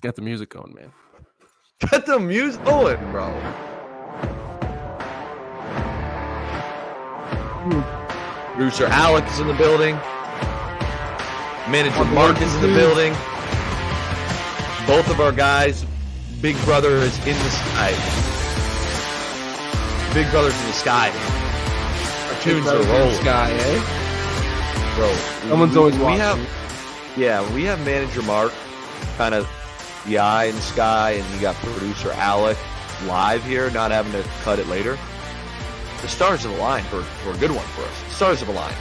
Get the music going, man. Get the music going, bro. Producer Alec is in the building. Manager Mark is in the building. Both of our guys, Big Brother is in the sky. Big Brother's in the sky. Our tunes are rolling. Sky, eh? Bro, Someone's always watching. We have Manager Mark, kind of the eye in the sky, and you got producer Alec live here, not having to cut it later. The stars have aligned for a good one for us. The stars have aligned.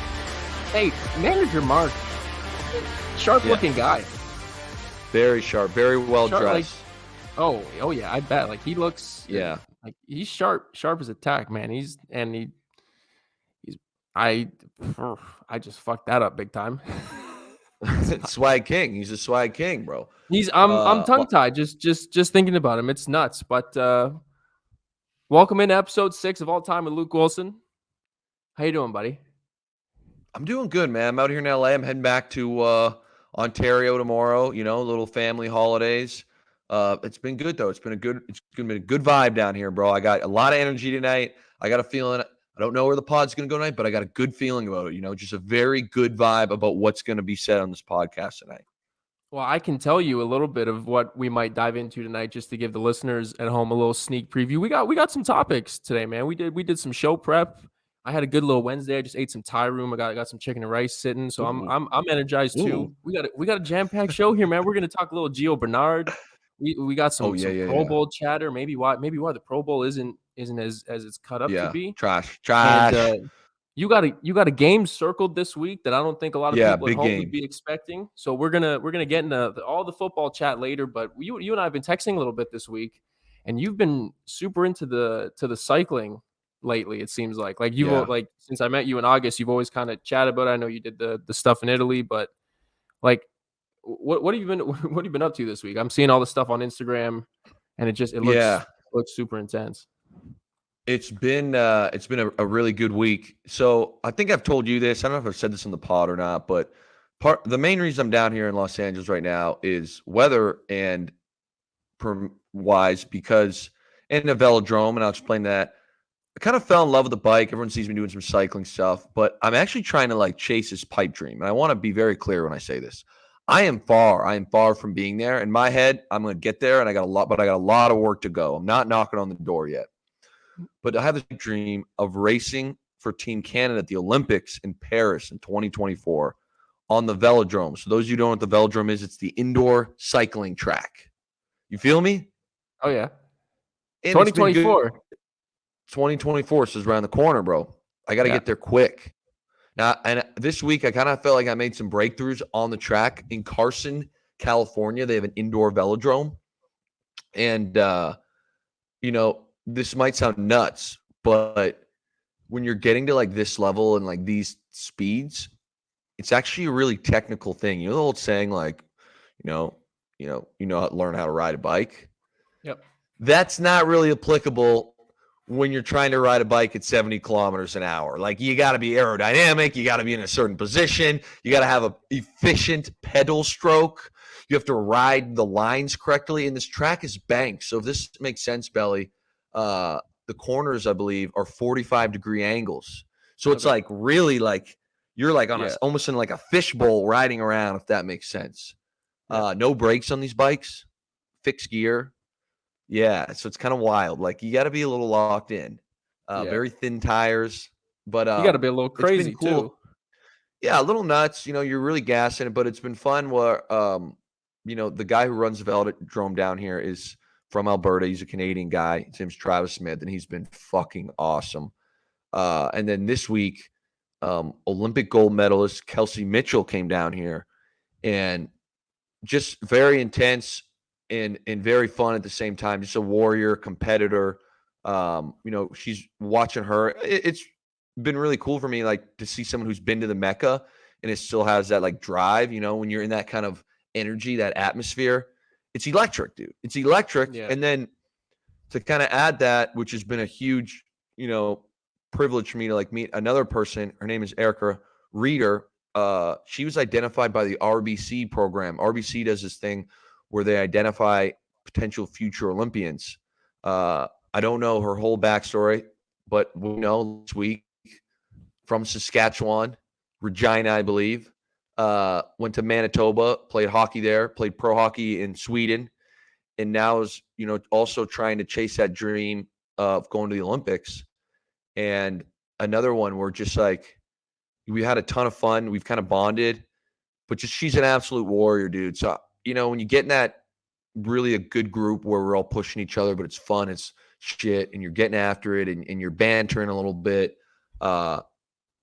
Hey, Manager Mark, sharp-looking guy. Very sharp, very well dressed. Like, oh yeah, I bet. Like he looks, like he's sharp as a tack, man. I just fucked that up big time. Swag king. He's a swag king, bro. I'm tongue tied just thinking about him. It's nuts. But welcome into episode 6 of All Time with Luke Willson. How you doing, buddy? I'm doing good, man. I'm out here in LA. I'm heading back to Ontario tomorrow. You know, little family holidays. It's been good though. It's gonna be a good vibe down here, bro. I got a lot of energy tonight. I got a feeling. I don't know where the pod's gonna go tonight, but I got a good feeling about it. You know, just a very good vibe about what's gonna be said on this podcast tonight. Well, I can tell you a little bit of what we might dive into tonight, just to give the listeners at home a little sneak preview. We got some topics today, man. We did some show prep. I had a good little Wednesday. I just ate some Thai room. I got some chicken and rice sitting, so I'm energized too. We got a jam-packed show here, man. We're gonna talk a little Giovani Bernard. We got some Pro Bowl chatter. Maybe why the Pro Bowl isn't as it's cut up to be. Trash. And, you got a game circled this week that I don't think a lot of people at home would be expecting. So we're gonna get into all the football chat later. But you and I have been texting a little bit this week, and you've been super into the cycling lately. It seems like like since I met you in August, you've always kind of chatted about it. I know you did the stuff in Italy, but like. What have you been up to this week? I'm seeing all the stuff on Instagram, and it looks super intense. It's been a really good week. So I think I've told you this. I don't know if I've said this in the pod or not, but the main reason I'm down here in Los Angeles right now is weather and wise because in a velodrome, and I'll explain that. I kind of fell in love with the bike. Everyone sees me doing some cycling stuff, but I'm actually trying to like chase this pipe dream, and I want to be very clear when I say this. I am far from being there. In my head, I'm going to get there, and I got a lot of work to go. I'm not knocking on the door yet. But I have this dream of racing for Team Canada at the Olympics in Paris in 2024 on the velodrome. So those of you who don't know what the velodrome is, it's the indoor cycling track. You feel me? Oh, yeah. 2024. 2024 is around the corner, bro. I got to get there quick. Now, and this week, I kind of felt like I made some breakthroughs on the track in Carson, California. They have an indoor velodrome. And, this might sound nuts, but when you're getting to like this level and like these speeds, it's actually a really technical thing. You know the old saying, like, learn how to ride a bike? Yep. That's not really applicable when you're trying to ride a bike at 70 kilometers an hour. Like, you got to be aerodynamic. You got to be in a certain position. You got to have an efficient pedal stroke. You have to ride the lines correctly. And this track is banked. So if this makes sense, Belly, the corners, I believe, are 45-degree angles. So it's like really like you're like on almost in like a fishbowl riding around, if that makes sense. No brakes on these bikes, fixed gear. Yeah, so it's kind of wild. Like, you got to be a little locked in. Very thin tires, but you got to be a little crazy too. Yeah, a little nuts. You're really gassing it, but it's been fun. Where the guy who runs the velodrome down here is from Alberta. He's a Canadian guy. His name's Travis Smith, and he's been fucking awesome. And then this week, Olympic gold medalist Kelsey Mitchell came down here, and just very intense. And very fun at the same time. Just a warrior, competitor. She's watching her. It's been really cool for me, like, to see someone who's been to the Mecca and it still has that like drive. When you're in that kind of energy, that atmosphere, it's electric, dude. It's electric. Yeah. And then to kind of add that, which has been a huge, privilege for me to like meet another person. Her name is Erica Reeder. She was identified by the RBC program. RBC does this thing where they identify potential future Olympians. I don't know her whole backstory, but we know this week from Saskatchewan, Regina, I believe, went to Manitoba, played hockey there, played pro hockey in Sweden, and now is, also trying to chase that dream of going to the Olympics. And another one where just like we had a ton of fun, we've kind of bonded, but just she's an absolute warrior, dude. So, when you get in that really a good group where we're all pushing each other, but it's fun, it's shit, and you're getting after it, and you're bantering a little bit,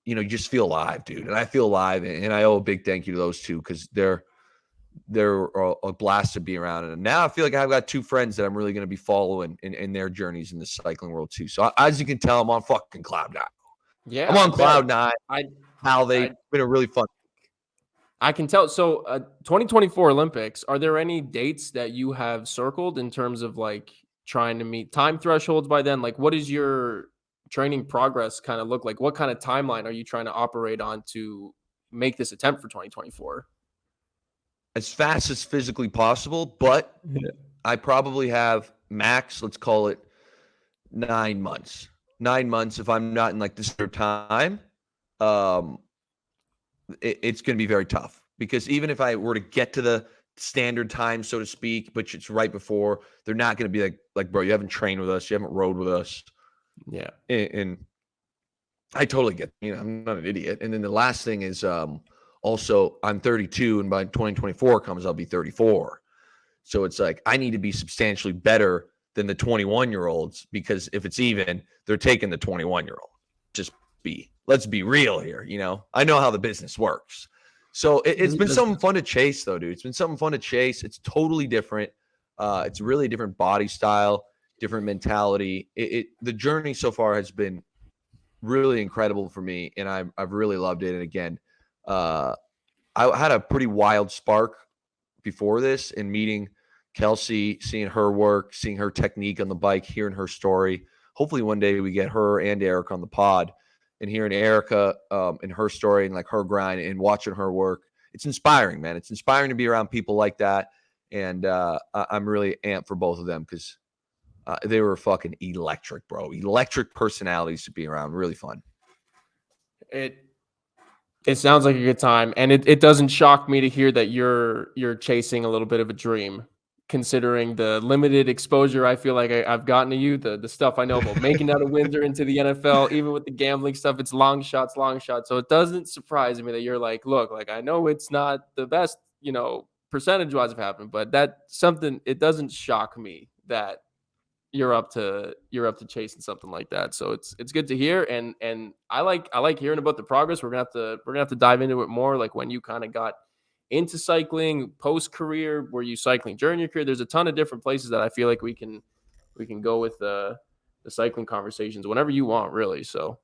you just feel alive, dude. And I feel alive, and I owe a big thank you to those two because they're a blast to be around. And now I feel like I've got two friends that I'm really going to be following in their journeys in the cycling world too. So as you can tell, I'm on fucking cloud nine. Yeah, I'm on cloud nine. They've been a really fun. I can tell. So 2024 Olympics, are there any dates that you have circled in terms of like trying to meet time thresholds by then? Like, what is your training progress kind of look like? What kind of timeline are you trying to operate on to make this attempt for 2024? As fast as physically possible, but I probably have max, let's call it 9 months. 9 months if I'm not in like this time. It's going to be very tough because even if I were to get to the standard time, so to speak, which it's right before, they're not going to be like, bro, you haven't trained with us. You haven't rode with us. Yeah. And I totally get, I'm not an idiot. And then the last thing is also I'm 32 and by 2024 comes, I'll be 34. So it's like, I need to be substantially better than the 21-year-olds because if it's even, they're taking the 21-year-old. Let's be real here. I know how the business works. So it's been something fun to chase though, dude. It's been something fun to chase. It's totally different. It's really a different body style, different mentality. The journey so far has been really incredible for me. And I've really loved it. And again, I had a pretty wild spark before this in meeting Kelsey, seeing her work, seeing her technique on the bike, hearing her story. Hopefully one day we get her and Eric on the pod. And hearing Erica and her story and like her grind and watching her work, it's inspiring, man. It's inspiring to be around people like that. And I'm really amped for both of them because they were fucking electric, bro. Electric personalities to be around. Really fun. It sounds like a good time. And it doesn't shock me to hear that you're chasing a little bit of a dream, considering the limited exposure I feel like I've gotten to you, the stuff I know about making out of Windsor into the NFL, even with the gambling stuff, it's long shots. So it doesn't surprise me that you're like, look, like I know it's not the best, percentage wise of happened, but that's something, it doesn't shock me that you're up to chasing something like that. So it's good to hear. And I like hearing about the progress. We're gonna have to dive into it more, like when you kind of got into cycling post career, were you cycling during your career? There's a ton of different places that I feel like we can go with the cycling conversations whenever you want, really. So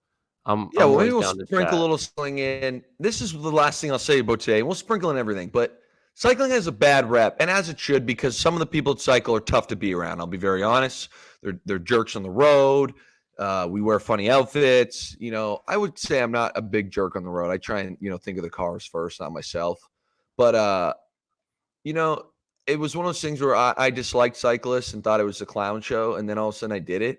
maybe we'll sprinkle a little sling in. This is the last thing I'll say about today. We'll sprinkle in everything, but cycling has a bad rep, and as it should, because some of the people that cycle are tough to be around. I'll be very honest. They're jerks on the road. We wear funny outfits. I would say I'm not a big jerk on the road. I try and, think of the cars first, not myself. But, it was one of those things where I disliked cyclists and thought it was a clown show. And then all of a sudden I did it.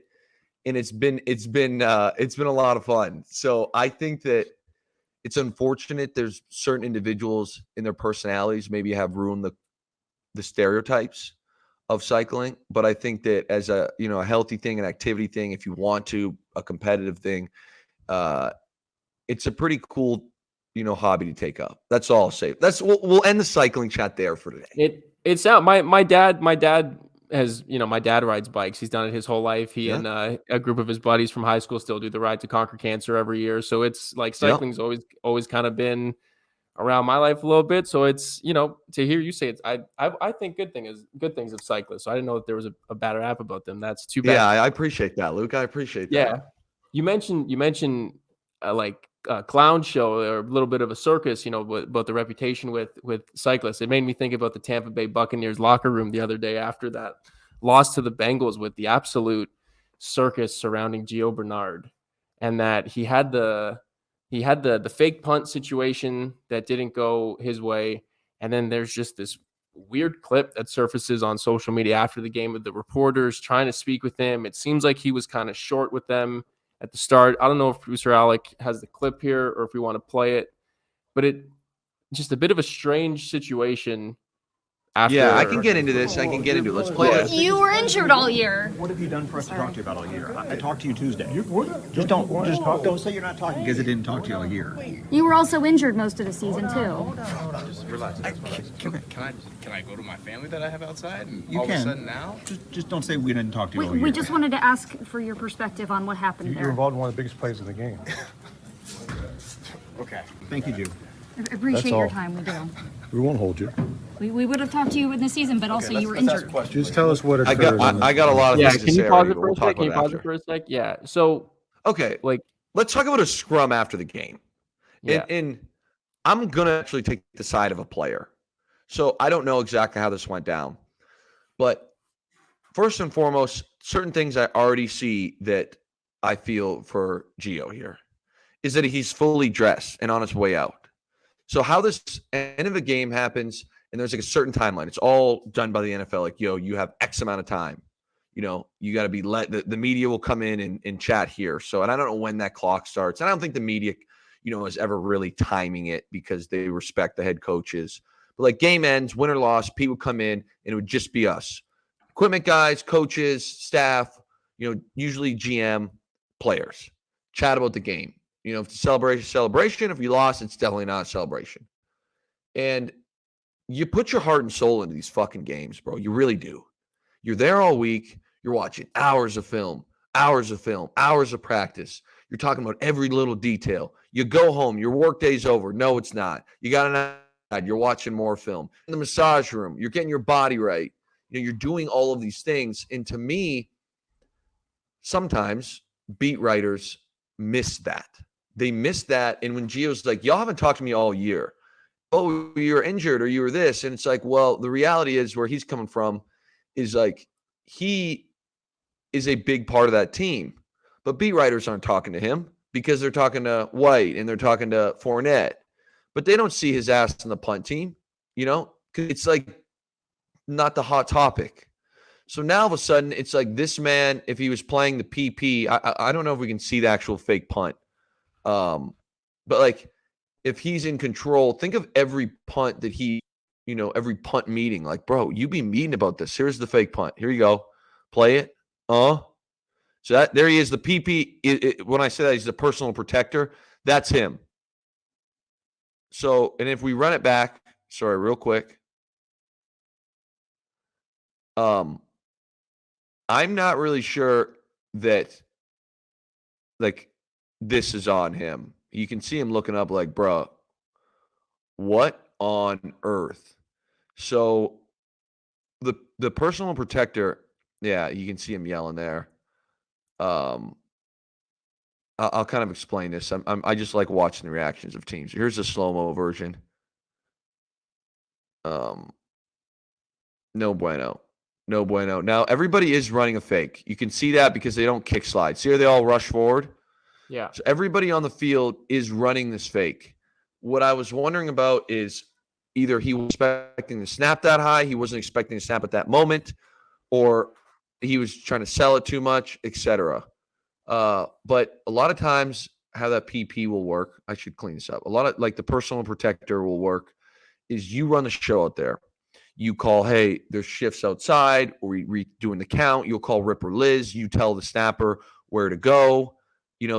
And it's been a lot of fun. So I think that it's unfortunate there's certain individuals in their personalities maybe have ruined the stereotypes of cycling. But I think that as a healthy thing, an activity thing, if you want to, a competitive thing, it's a pretty cool hobby to take up. That's all I'll say. We'll end the cycling chat there for today. It's out. My dad has, my dad rides bikes. He's done it his whole life. He and a group of his buddies from high school still do the Ride to Conquer Cancer every year. So it's like cycling's always kind of been around my life a little bit. So it's, to hear you say it, I think good things of cyclists. So I didn't know that there was a bad rap about them. That's too bad. Yeah, I appreciate that, Luke. I appreciate that. Yeah. You mentioned like a clown show or a little bit of a circus, about the reputation with cyclists. It made me think about the Tampa Bay Buccaneers locker room the other day after that loss to the Bengals, with the absolute circus surrounding Giovani Bernard, and that he had the fake punt situation that didn't go his way. And then there's just this weird clip that surfaces on social media after the game of the reporters trying to speak with him. It seems like he was kind of short with them at the start. I don't know if producer Alec has the clip here or if we want to play it, but it just a bit of a strange situation. Yeah, I can get into this. I can get into it. Let's play it. You were injured all year. What have you done for us to talk to you about all year? I talked to you Tuesday. Don't say you're not talking because I didn't talk to you all year. You were also injured most of the season too. Just relax. Can I go to my family that I have outside? And You all can. of a sudden now? Just don't say we didn't talk to you all year. We just wanted to ask for your perspective on what happened You're there. involved in one of the biggest plays of the game. Okay. Thank you, Jew. I appreciate That's your all. time. We do. We won't hold you. We would have talked to you in the season, but also you were injured. Just tell us what I occurred. got a lot of Yeah, things to can say you pause already, it but for we'll a talk sec? Can you about pause it it for a sec? Yeah. So, Okay, like, let's talk about a scrum after the game. yeah. And I'm going to actually take the side of a player. So I don't know exactly how this went down. But first and foremost, certain things I already see that I feel for Gio here is that he's fully dressed and on his way out. So how this end of a game happens, and there's like a certain timeline. It's all done by the NFL. Like, you have X amount of time. You got to be the media will come in and chat here. So, and I don't know when that clock starts. And I don't think the media, is ever really timing it because they respect the head coaches. But like game ends, win or loss, Pete would come in and it would just be us. Equipment guys, coaches, staff, usually GM, players. Chat about the game. If it's a celebration. If you lost, it's definitely not a celebration. And you put your heart and soul into these fucking games, bro. You really do. You're there all week. You're watching hours of film, hours of practice. You're talking about every little detail. You go home. Your work day's over. No, it's not. You got an iPad. You're watching more film. In the massage room, you're getting your body right. You're doing all of these things. And to me, sometimes beat writers miss that. They miss that. And when Gio's like, y'all haven't talked to me all year. Oh, you were injured or you were this. And it's like, well, the reality is where he's coming from is like he is a big part of that team. But beat writers aren't talking to him because they're talking to White and they're talking to Fournette. But they don't see his ass in the punt team, 'cause it's like not the hot topic. So now all of a sudden, it's like this man, if he was playing the PP, I don't know if we can see the actual fake punt. But like if he's in control, think of every punt that he, every punt meeting. Like, bro, you be meeting about this. Here's the fake punt. Here you go. Play it. So there he is. The PP, when I say that he's the personal protector, that's him. So, and if we run it back, sorry, real quick. I'm not really sure that like this is on him. You can see him looking up like, bro, what on earth? So the personal protector, yeah, you can see him yelling there. I'll kind of explain this. I just like watching the reactions of teams. Here's the slow-mo version. No bueno. No bueno. Now, everybody is running a fake. You can see that because they don't kick slide. See how they all rush forward? Yeah. So everybody on the field is running this fake. What I was wondering about is either he was expecting to snap that high, he wasn't expecting to snap at that moment, or he was trying to sell it too much, etc. But a lot of times how that PP will work, I should clean this up. A lot of like the personal protector will work is you run the show out there. You call, hey, there's shifts outside, or we doing the count. You'll call Rip or Liz. You tell the snapper where to go.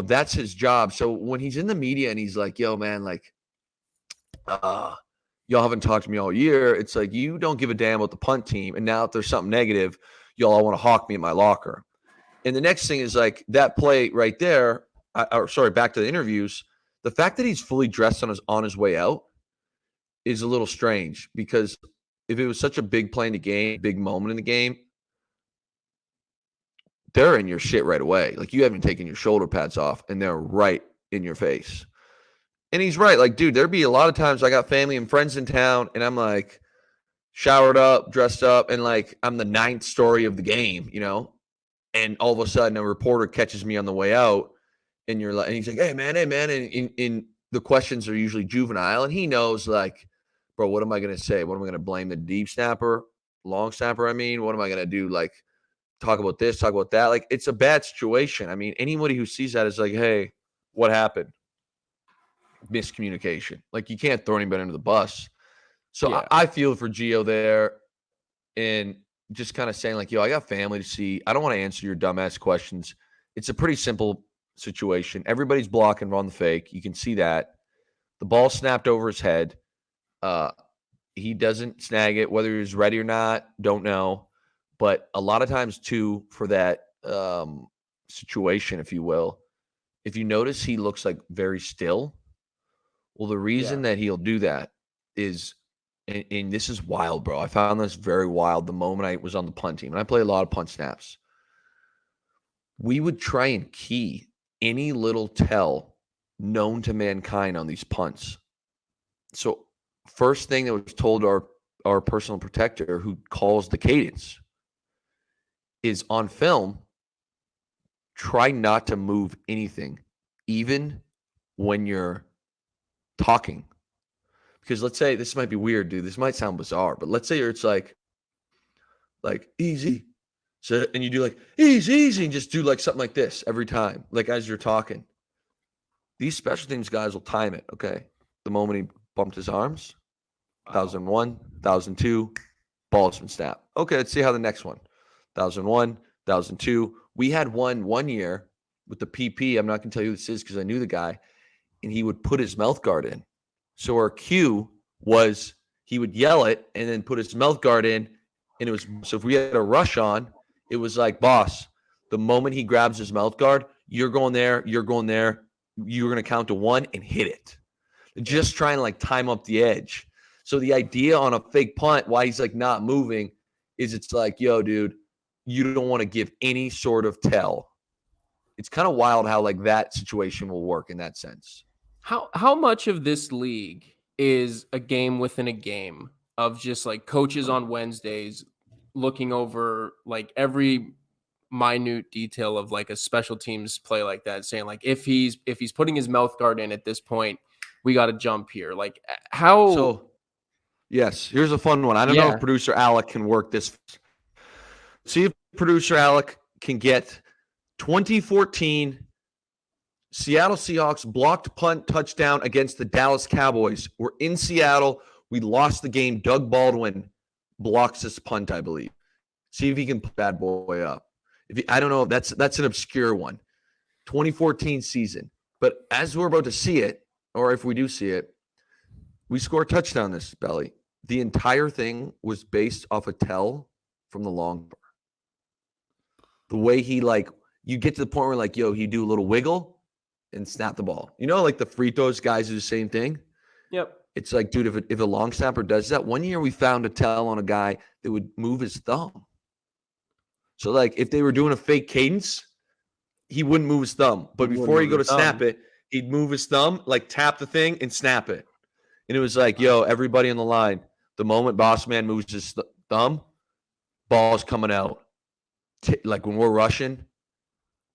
That's his job. So when he's in the media and he's like, yo, man, like, y'all haven't talked to me all year. It's like, you don't give a damn about the punt team. And now if there's something negative, y'all all want to hawk me in my locker. And the next thing is like that play right there. Back to the interviews. The fact that he's fully dressed on his way out is a little strange because if it was such a big play in the game, big moment in the game, they're in your shit right away. Like you haven't taken your shoulder pads off and they're right in your face. And he's right. Like, dude, there'd be a lot of times I got family and friends in town and I'm like showered up, dressed up, and like I'm the ninth story of the game, and all of a sudden a reporter catches me on the way out and and he's like, hey man. And the questions are usually juvenile and he knows like bro, what am I going to say? What am I going to blame the deep snapper, long snapper? I mean, what am I going to do? Like, talk about this, talk about that. Like, it's a bad situation. I mean, anybody who sees that is like, hey, what happened? Miscommunication. Like, you can't throw anybody under the bus. So Yeah. I feel for Gio there, and just kind of saying like, yo, I got family to see. I don't want to answer your dumbass questions. It's a pretty simple situation. Everybody's blocking on the fake. You can see that. The ball snapped over his head. He doesn't snag it, whether he's ready or not, don't know. But a lot of times, too, for that situation, if you will, if you notice he looks like very still, well, the reason that he'll do that is, and this is wild, bro. I found this very wild the moment I was on the punt team. And I play a lot of punt snaps. We would try and key any little tell known to mankind on these punts. So first thing that was told our personal protector who calls the cadence is on film, try not to move anything, even when you're talking. Because let's say, this might be weird, dude. This might sound bizarre, but let's say it's like easy. So, and you do like easy, and just do like something like this every time, like as you're talking. These special teams guys will time it, okay? The moment he bumped his arms, 1,001, 1,002, ball's been snapped. Okay, let's see how the next one. 1,001, 1,002. We had one year with the PP. I'm not going to tell you who this is because I knew the guy, and he would put his mouth guard in. So our cue was he would yell it and then put his mouth guard in, and it was, so if we had a rush on, it was like, boss, the moment he grabs his mouth guard, you're going there, you're going to count to one and hit it. Just trying to like time up the edge. So the idea on a fake punt, why he's like not moving, is it's like, yo, dude, you don't want to give any sort of tell. It's kind of wild how like that situation will work in that sense. How much of this league is a game within a game of just like coaches on Wednesdays looking over like every minute detail of like a special teams play like that, saying like if he's putting his mouth guard in at this point, we got to jump here. Like how? So yes, here's a fun one. I don't know if producer Alec can work this. See if producer Alec can get 2014 Seattle Seahawks blocked punt touchdown against the Dallas Cowboys. We're in Seattle. We lost the game. Doug Baldwin blocks this punt, I believe. See if he can put that boy up. I don't know. That's an obscure one. 2014 season. But as we're about to see it, or if we do see it, we score a touchdown this belly. The entire thing was based off a tell from the long bar. The way he like, you get to the point where like, yo, he do a little wiggle and snap the ball. You know, like the free throws guys do the same thing. Yep. It's like, dude, if a long snapper does that, one year we found a tell on a guy that would move his thumb. So like if they were doing a fake cadence, he wouldn't move his thumb. But before he go to snap it, he'd move his thumb, like tap the thing and snap it. And it was like, yo, everybody on the line, the moment boss man moves his thumb, ball's coming out. Like when we're rushing,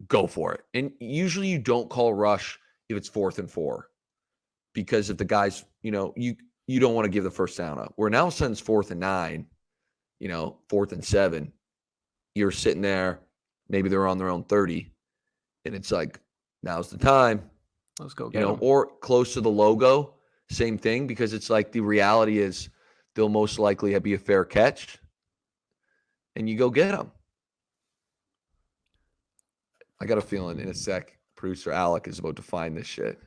go for it. And usually you don't call rush if it's 4th and 4. Because if the guys, you know, you don't want to give the first down up. Where now all of a sudden it's 4th and 9, you know, 4th and 7. You're sitting there, maybe they're on their own 30. And it's like, now's the time. Let's go get them. Or close to the logo, same thing, because it's like the reality is they'll most likely be a fair catch. And you go get them. I got a feeling in a sec, producer Alec is about to find this shit.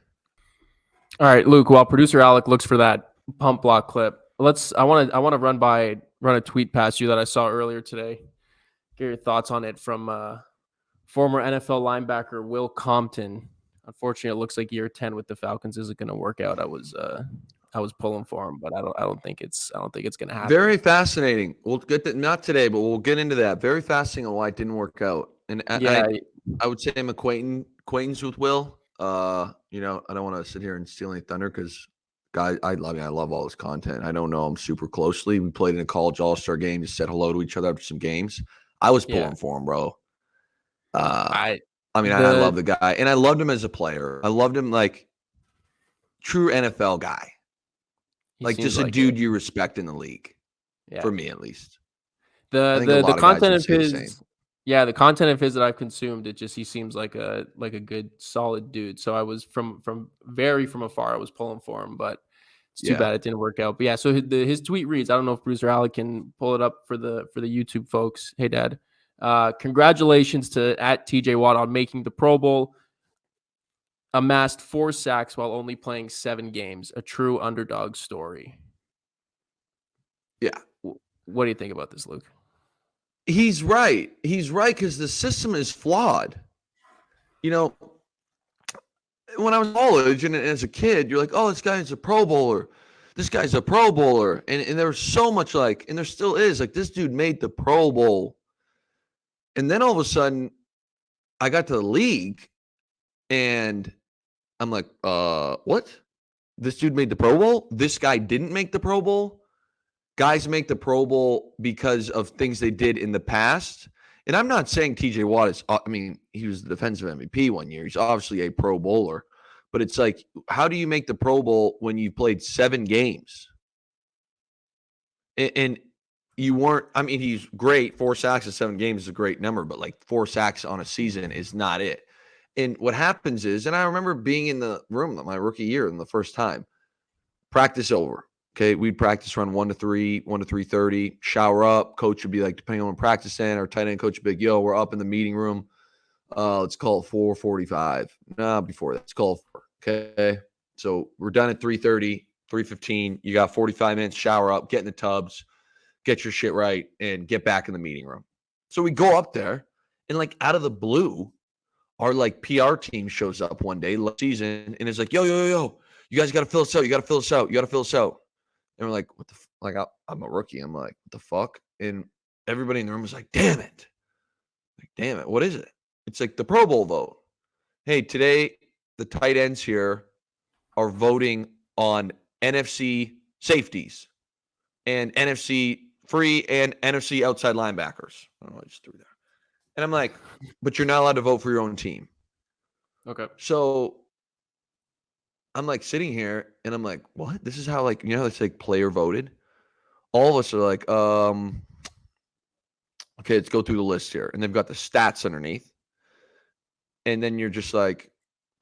All right, Luke, while producer Alec looks for that pump block clip, I want to run a tweet past you that I saw earlier today. Get your thoughts on it from former NFL linebacker Will Compton. Unfortunately, it looks like year 10 with the Falcons isn't going to work out. I was pulling for him, but I don't think it's going to happen. Very fascinating. We'll get that, not today, but we'll get into that. Very fascinating on why it didn't work out. And I would say I'm acquaintance with Will. I don't want to sit here and steal any thunder because guy, I love all his content. I don't know him super closely. We played in a college all-star game, just said hello to each other after some games. I was pulling for him, bro. I love the guy, and I loved him as a player. I loved him like true NFL guy. Like just a dude you respect in the league. Yeah. For me, at least. The content of his, the content of his that I've consumed, he seems like a good solid dude. So I was from afar, I was pulling for him, but it's too bad it didn't work out. But yeah, so his tweet reads, I don't know if Bruce or Alec can pull it up for the YouTube folks. Hey Dad, congratulations to @TJ Watt on making the Pro Bowl. Amassed 4 sacks while only playing 7 games. A true underdog story. Yeah. What do you think about this, Luke? He's right. He's right because the system is flawed. You know, when I was in college and as a kid, you're like, oh, this guy's a Pro Bowler. This guy's a Pro Bowler. And there was so much and there still is, this dude made the Pro Bowl. And then all of a sudden, I got to the league and I'm like, what? This dude made the Pro Bowl? This guy didn't make the Pro Bowl? Guys make the Pro Bowl because of things they did in the past. And I'm not saying TJ Watt is, he was the defensive MVP one year. He's obviously a Pro Bowler. But it's how do you make the Pro Bowl when you played 7 games? And you weren't, he's great. 4 sacks in 7 games is a great number, but 4 sacks on a season is not it. And what happens is, and I remember being in the room my rookie year and the first time, practice over. Okay, we'd practice run 1 to 3, 1 to 3:30, shower up. Coach would be depending on when practice in, our tight end coach would be like, yo, we're up in the meeting room. Let's call it 4:45. No, before that, let's call it 4. Okay, so we're done at 3:30, 3:15. You got 45 minutes, shower up, get in the tubs, get your shit right, and get back in the meeting room. So we go up there, and out of the blue, our PR team shows up one day last season, and it's like, yo, you guys got to fill us out. You got to fill us out. You got to fill us out. And we're like, what the I'm a rookie. I'm like, what the fuck? And everybody in the room was like, damn it. What is it? It's the Pro Bowl vote. Hey, today the tight ends here are voting on NFC safeties and NFC free and NFC outside linebackers. I don't know, I just threw there. And I'm like, but you're not allowed to vote for your own team. Okay. So I'm sitting here and I'm like, what? This is how it's player voted. All of us are like, okay, let's go through the list here. And they've got the stats underneath. And then you're just like,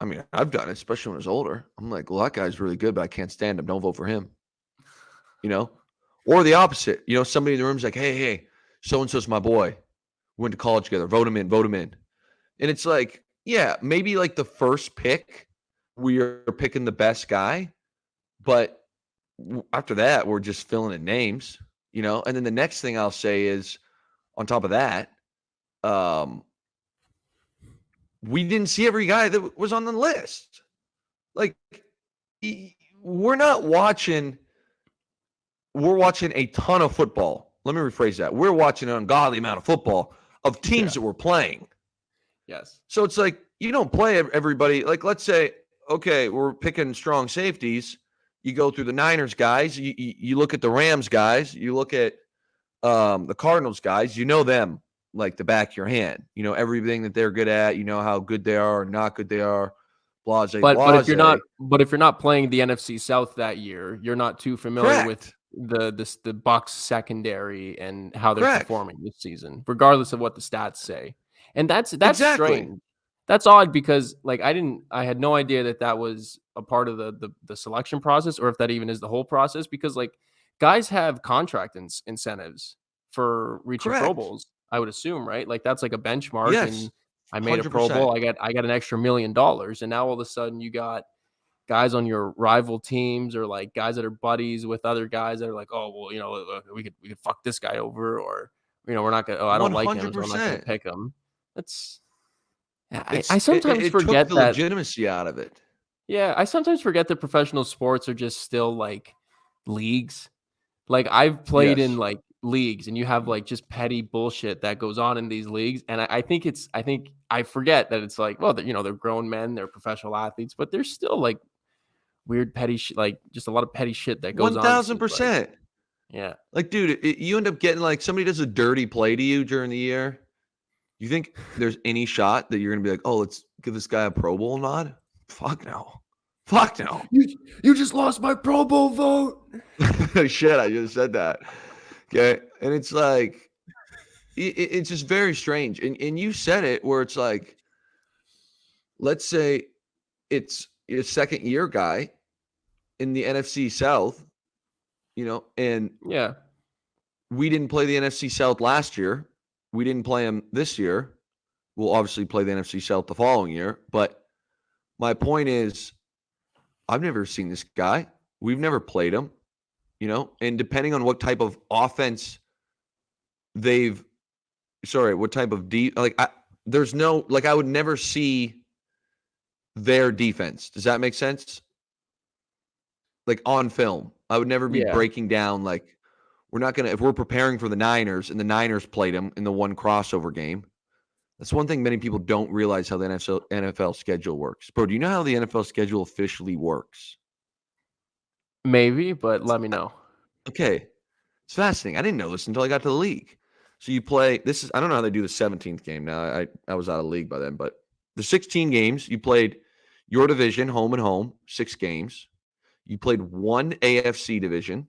I've done it, especially when I was older. I'm like, well, that guy's really good, but I can't stand him. Don't vote for him. Or the opposite. Somebody in the room's like, hey, so-and-so's my boy. We went to college together. Vote him in. And it's maybe the first pick, we are picking the best guy, but after that, we're just filling in names, and then the next thing I'll say is on top of that, we didn't see every guy that was on the list. We're watching a ton of football. Let me rephrase that. We're watching an ungodly amount of football of teams that we're playing. Yes. So it's you don't play everybody. Let's say, okay, we're picking strong safeties. You go through the Niners guys. You look at the Rams guys. You look at the Cardinals guys. You know them like the back of your hand. You know everything that they're good at. You know how good they are or not good they are. Blase. But if you're not playing the NFC South that year, you're not too familiar with the Bucks secondary and how they're performing this season, regardless of what the stats say. And that's strange. That's odd because I had no idea that was a part of the selection process, or if that even is the whole process, because guys have contract incentives for reaching Pro Bowls, I would assume, right? That's a benchmark. Yes, and I made 100%. A Pro Bowl. I got an extra $1 million, and now all of a sudden you got guys on your rival teams or guys that are buddies with other guys that are oh, well, we could fuck this guy over, or we're not gonna. Oh, I don't 100%. Like him, so I'm not gonna pick him. That's. I sometimes forget took the legitimacy out of it. Yeah, I sometimes forget that professional sports are just still leagues. I've played in leagues, and you have just petty bullshit that goes on in these leagues, and I think I forget that it's well, they're grown men, they're professional athletes, but there's still weird petty shit, just a lot of petty shit that goes on. 1,000%. Yeah, dude, you end up getting somebody does a dirty play to you during the year. You think there's any shot that you're going to be oh, let's give this guy a Pro Bowl nod? Fuck no. Fuck no. You just lost my Pro Bowl vote. Shit, I just said that. Okay. And it's like, it's just very strange. And you said it where it's like, let's say it's your second year guy in the NFC South, and Yeah. we didn't play the NFC South last year. We didn't play him this year. We'll obviously play the NFC South the following year. But my point is, I've never seen this guy. We've never played him, and depending on what type of offense what type of I would never see their defense. Does that make sense? Like on film, I would never be breaking down, like, we're not going to, if we're preparing for the Niners and the Niners played them in the one crossover game. That's one thing many people don't realize, how the NFL schedule works. Bro, do you know how the NFL schedule officially works? Maybe, but let me know. Okay. It's fascinating. I didn't know this until I got to the league. So you play, I don't know how they do the 17th game now. I was out of the league by then, but the 16 games, you played your division, home and home, 6 games. You played one AFC division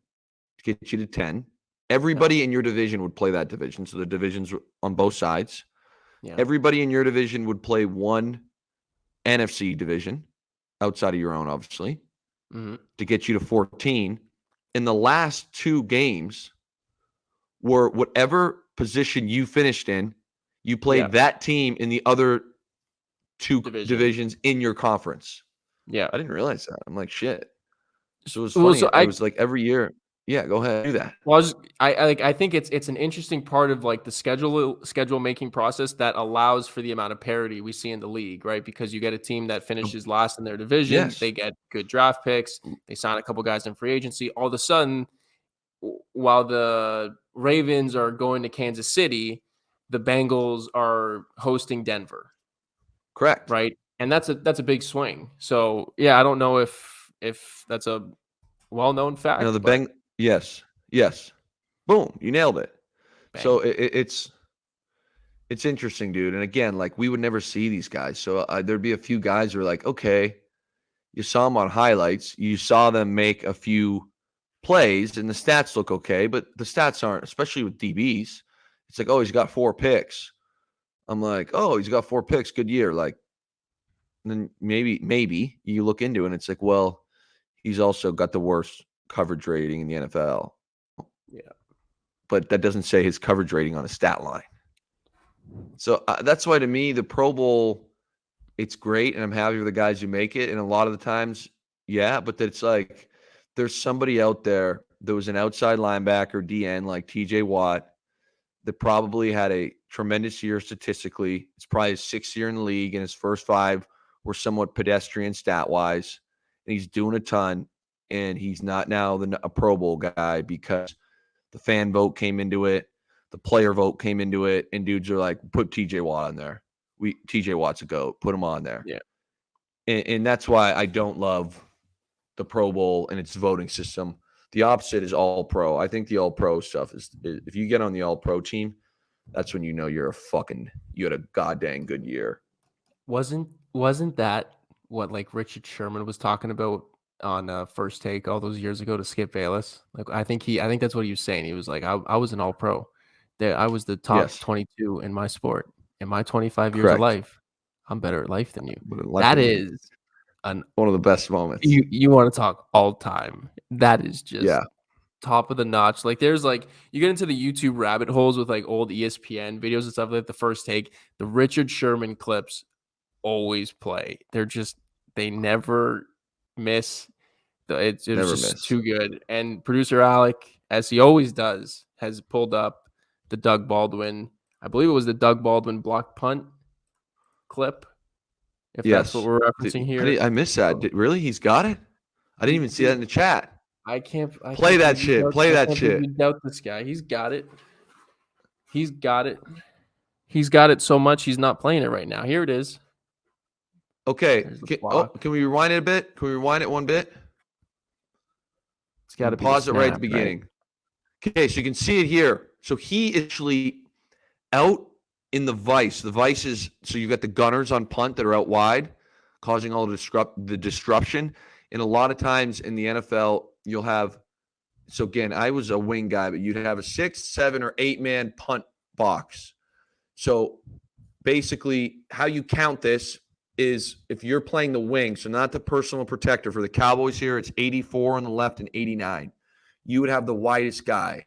to get you to 10. Everybody in your division would play that division. So the divisions were on both sides. Yeah. Everybody in your division would play one NFC division outside of your own, obviously, to get you to 14. In the last 2 games were whatever position you finished in, you played that team in the other 2 divisions in your conference. Yeah. I didn't realize that. I'm like, shit. So it was funny. It was like every year. Yeah, go ahead. Do that. Well, I think it's an interesting part of like the schedule making process that allows for the amount of parity we see in the league, right? Because you get a team that finishes last in their division, they get good draft picks, they sign a couple guys in free agency. All of a sudden, while the Ravens are going to Kansas City, the Bengals are hosting Denver. Correct. Right? And that's a big swing. So, yeah, I don't know if that's a well-known fact. Yes. Boom, you nailed it. Bang. So it's interesting, dude. And again, like, we would never see these guys. So there'd be a few guys who are like, okay, you saw them on highlights, you saw them make a few plays, and the stats look okay, but the stats aren't, especially with DBs. It's like, oh, he's got 4 picks. I'm like, oh, he's got 4 picks, good year. Like, and then maybe you look into it and it's like, well, he's also got the worst coverage rating in the NFL. Yeah. But that doesn't say his coverage rating on a stat line. So that's why, to me, the Pro Bowl, it's great, and I'm happy for the guys who make it. And a lot of the times, but it's like there's somebody out there that was an outside linebacker, DN, like TJ Watt, that probably had a tremendous year statistically. It's probably his 6th year in the league, and his first 5 were somewhat pedestrian stat-wise. And he's doing a ton, and he's not now a Pro Bowl guy because the fan vote came into it, the player vote came into it, and dudes are like, put TJ Watt on there. TJ Watt's a GOAT. Put him on there. Yeah. And that's why I don't love the Pro Bowl and its voting system. The opposite is all pro. I think the all pro stuff is if you get on the all pro team, that's when you know you had a goddamn good year. Wasn't that what, like, Richard Sherman was talking about on First Take all those years ago to Skip Bayless? Like, I think that's what he was saying. He was like, I was an all pro. I was the top 22 in my sport. In my 25 years of life, I'm better at life than you. That is one of the best moments. You want to talk all time. That is just top of the notch. Like, there's like, you get into the YouTube rabbit holes with like old ESPN videos and stuff, like the First Take. The Richard Sherman clips always play. They never miss. It's just too good. And producer Alec, as he always does, has pulled up the Doug Baldwin. I believe it was the Doug Baldwin block punt clip. If that's what we're referencing here. I missed that. Really? He's got it? I didn't even see that in the chat. I can't play that shit. Play that shit. You doubt this guy. He's got it. He's got it so much he's not playing it right now. Here it is. Okay. Can we rewind it a bit? Can we rewind it one bit? It's got to pause it right at the beginning. Right? Okay, so you can see it here. So he actually out in the vice. The vice is, so you've got the gunners on punt that are out wide. causing all the disruption. And a lot of times in the NFL, you'll have – so, again, I was a wing guy, but you'd have a 6, 7, or 8-man punt box. So, basically, how you count this is if you're playing the wing, so not the personal protector. For the Cowboys here, it's 84 on the left and 89. You would have the widest guy.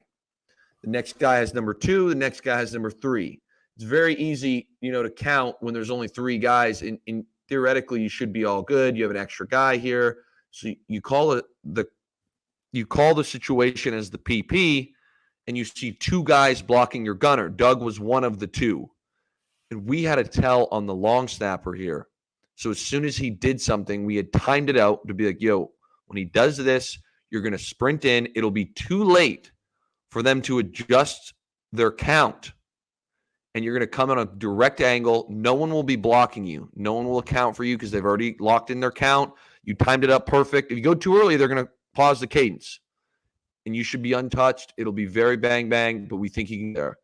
The next guy has number 2. The next guy has number 3. It's very easy, to count when there's only 3 guys. And theoretically, you should be all good. You have an extra guy here. So you call it you call the situation as the PP, and you see 2 guys blocking your gunner. Doug was one of the 2. And we had a tell on the long snapper here. So as soon as he did something, we had timed it out to be like, yo, when he does this, you're going to sprint in. It'll be too late for them to adjust their count. And you're going to come on a direct angle. No one will be blocking you. No one will account for you because they've already locked in their count. You timed it up perfect. If you go too early, they're going to pause the cadence. And you should be untouched. It'll be very bang, bang, but we think you can there.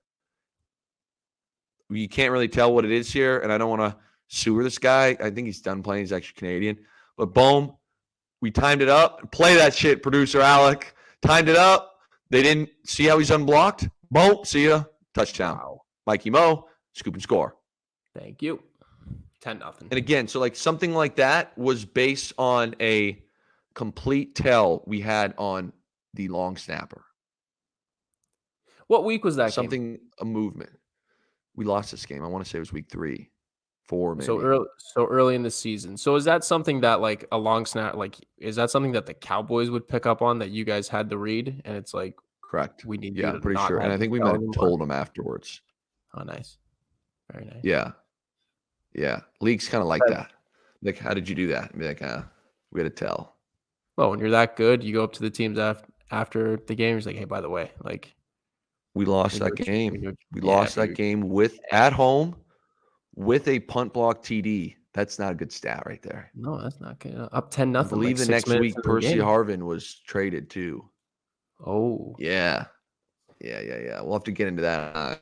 You can't really tell what it is here, and I don't want to sewer this guy. I think he's done playing. He's actually Canadian. But boom, we timed it up. Play that shit, producer Alec. Timed it up. They didn't see how he's unblocked. Boom, see ya. Touchdown. Wow. Mikey Mo, scoop and score. Thank you. 10-0. And again, so like something like that was based on a complete tell we had on the long snapper. What week was that Something, game? a movement. We lost this game. I want to say it was week 3, 4 maybe. So early in the season. So is that something that like a long snap, like is that something that the Cowboys would pick up on that you guys had to read? And it's like, correct. We need yeah, you to pretty not sure. And I think we might have told them afterwards. Oh, nice. Very nice. Yeah. Yeah. Leagues kind of like that. Like, how did you do that? And be like, we had to tell. Well, when you're that good, you go up to the teams after the game. You're like, hey, by the way, like we lost that game. We lost that game at home with a punt block TD. That's not a good stat right there. No, that's not good. Up 10-0. I believe the next week Percy Harvin was traded too. Oh. Yeah. We'll have to get into that.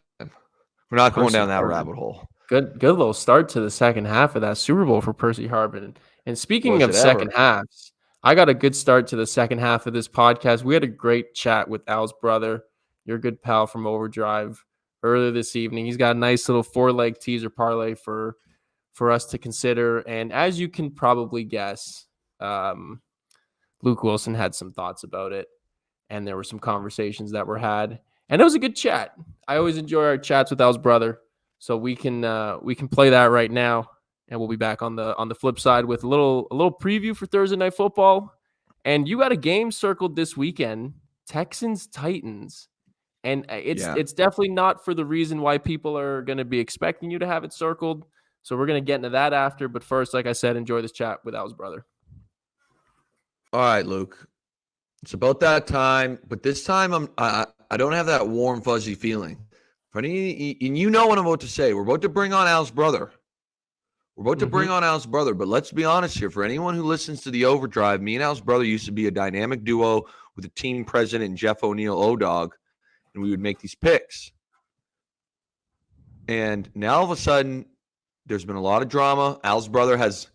We're not going down that rabbit hole. Good little start to the second half of that Super Bowl for Percy Harvin. And speaking of second halves, I got a good start to the second half of this podcast. We had a great chat with Al's brother, your good pal from Overdrive, earlier this evening. He's got a nice little 4-leg teaser parlay for us to consider. And as you can probably guess, Luke Willson had some thoughts about it, and there were some conversations that were had. And it was a good chat. I always enjoy our chats with Al's brother. So we can play that right now, and we'll be back on the flip side with a little preview for Thursday Night Football. And you got a game circled this weekend, Texans Titans, and it's definitely not for the reason why people are going to be expecting you to have it circled. So we're going to get into that after. But first, like I said, enjoy this chat with Al's brother. All right, Luke. It's about that time, but this time I don't have that warm, fuzzy feeling. And you know what I'm about to say. We're about to bring on Al's brother. But let's be honest here. For anyone who listens to the Overdrive, me and Al's brother used to be a dynamic duo with the team president, Jeff O'Neill, O-Dog, and we would make these picks. And now all of a sudden, there's been a lot of drama. Al's brother has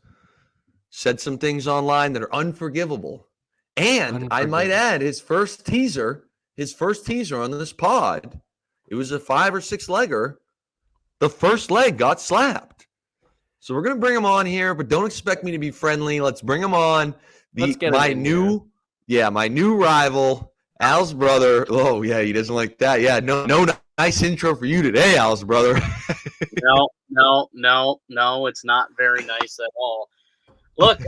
said some things online that are unforgivable. And I might add, his first teaser on this pod, it was a 5 or 6 legger. The first leg got slapped. So we're going to bring him on here, but don't expect me to be friendly. Let's bring him on. My new rival, Al's brother. Oh, yeah, he doesn't like that. Yeah, no nice intro for you today, Al's brother. No, it's not very nice at all. Look,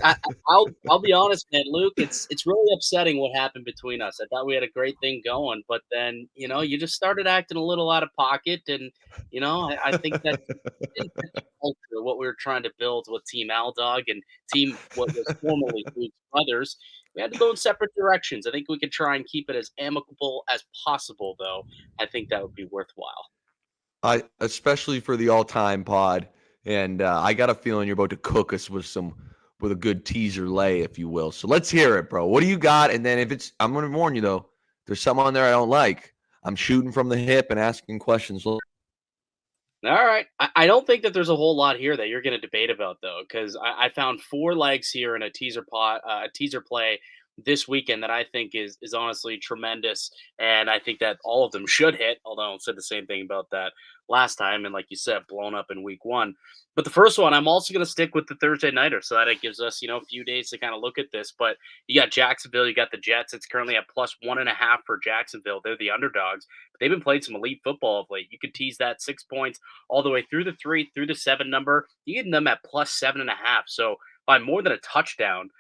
I'll be honest, man, Luke. It's really upsetting what happened between us. I thought we had a great thing going, but then you just started acting a little out of pocket, and I think that culture, what we were trying to build with Team Aldog and Team what was formerly Luke's brothers, we had to go in separate directions. I think we could try and keep it as amicable as possible, though. I think that would be worthwhile. Especially for the all-time pod, and I got a feeling you're about to cook us with a good teaser lay, if you will. So let's hear it, bro. What do you got? And then I'm going to warn you, though, there's something on there I don't like. I'm shooting from the hip and asking questions. All right. I don't think that there's a whole lot here that you're going to debate about, though, because I found 4 legs here in a teaser play this weekend that I think is honestly tremendous, and I think that all of them should hit. Although I said the same thing about that last time, and like you said, blown up in week 1. But the first one, I'm also going to stick with the Thursday nighter, so that it gives us a few days to kind of look at this. But you got Jacksonville, you got the Jets. It's currently at +1.5 for Jacksonville. They're the underdogs. They've been playing some elite football of late. You could tease that 6 points all the way through the 3, through the 7 number. You get them at +7.5. So by more than a touchdown,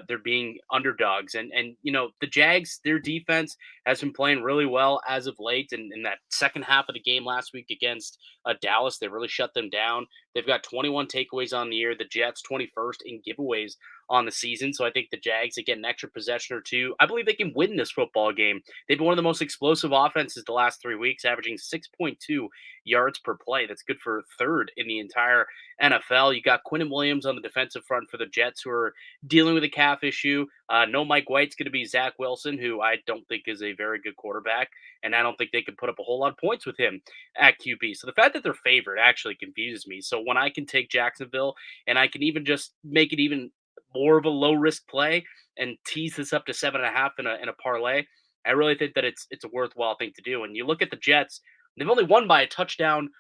they're being underdogs. And the Jags, their defense has been playing really well as of late. And in that second half of the game last week against Dallas, they really shut them down. They've got 21 takeaways on the year. The Jets 21st in giveaways on the season. So I think the Jags, they get an extra possession or two. I believe they can win this football game. They've been one of the most explosive offenses the last 3 weeks, averaging 6.2 yards per play. That's good for 3rd in the entire NFL. You got Quinnen Williams on the defensive front for the Jets, who are dealing with a calf issue. No Mike White's going to be Zach Wilson, who I don't think is a very good quarterback, and I don't think they can put up a whole lot of points with him at QB. So the fact that they're favored actually confuses me. So when I can take Jacksonville and I can even just make it even more of a low risk play and tease this up to 7.5 in a parlay, I really think that it's a worthwhile thing to do. And you look at the Jets, they've only won by a touchdown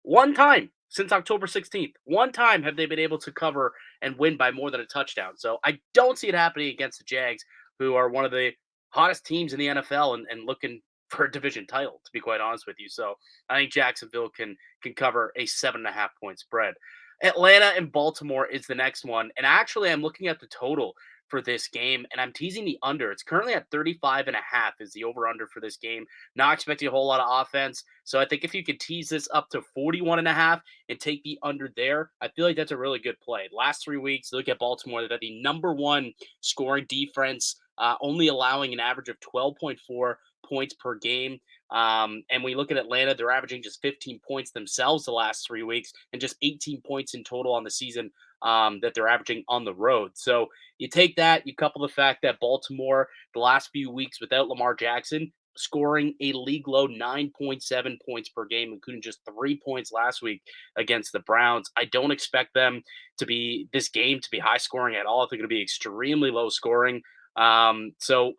one time since October 16th. One time have they been able to cover and win by more than a touchdown. So I don't see it happening against the Jags, who are one of the hottest teams in the NFL and looking for a division title, to be quite honest with you. So I think Jacksonville can cover a 7.5 point spread. Atlanta and Baltimore is the next one. And actually, I'm looking at the total for this game, and I'm teasing the under. It's currently at 35.5 is the over-under for this game. Not expecting a whole lot of offense. So I think if you could tease this up to 41.5 and take the under there, I feel like that's a really good play. Last 3 weeks, look at Baltimore. They've had the number 1 scoring defense, only allowing an average of 12.4 points per game. And we look at Atlanta, they're averaging just 15 points themselves the last 3 weeks and just 18 points in total on the season that they're averaging on the road. So you take that, you couple the fact that Baltimore, the last few weeks without Lamar Jackson, scoring a league low 9.7 points per game, including just 3 points last week against the Browns. I don't expect this game to be high scoring at all. I think it'll be extremely low scoring. So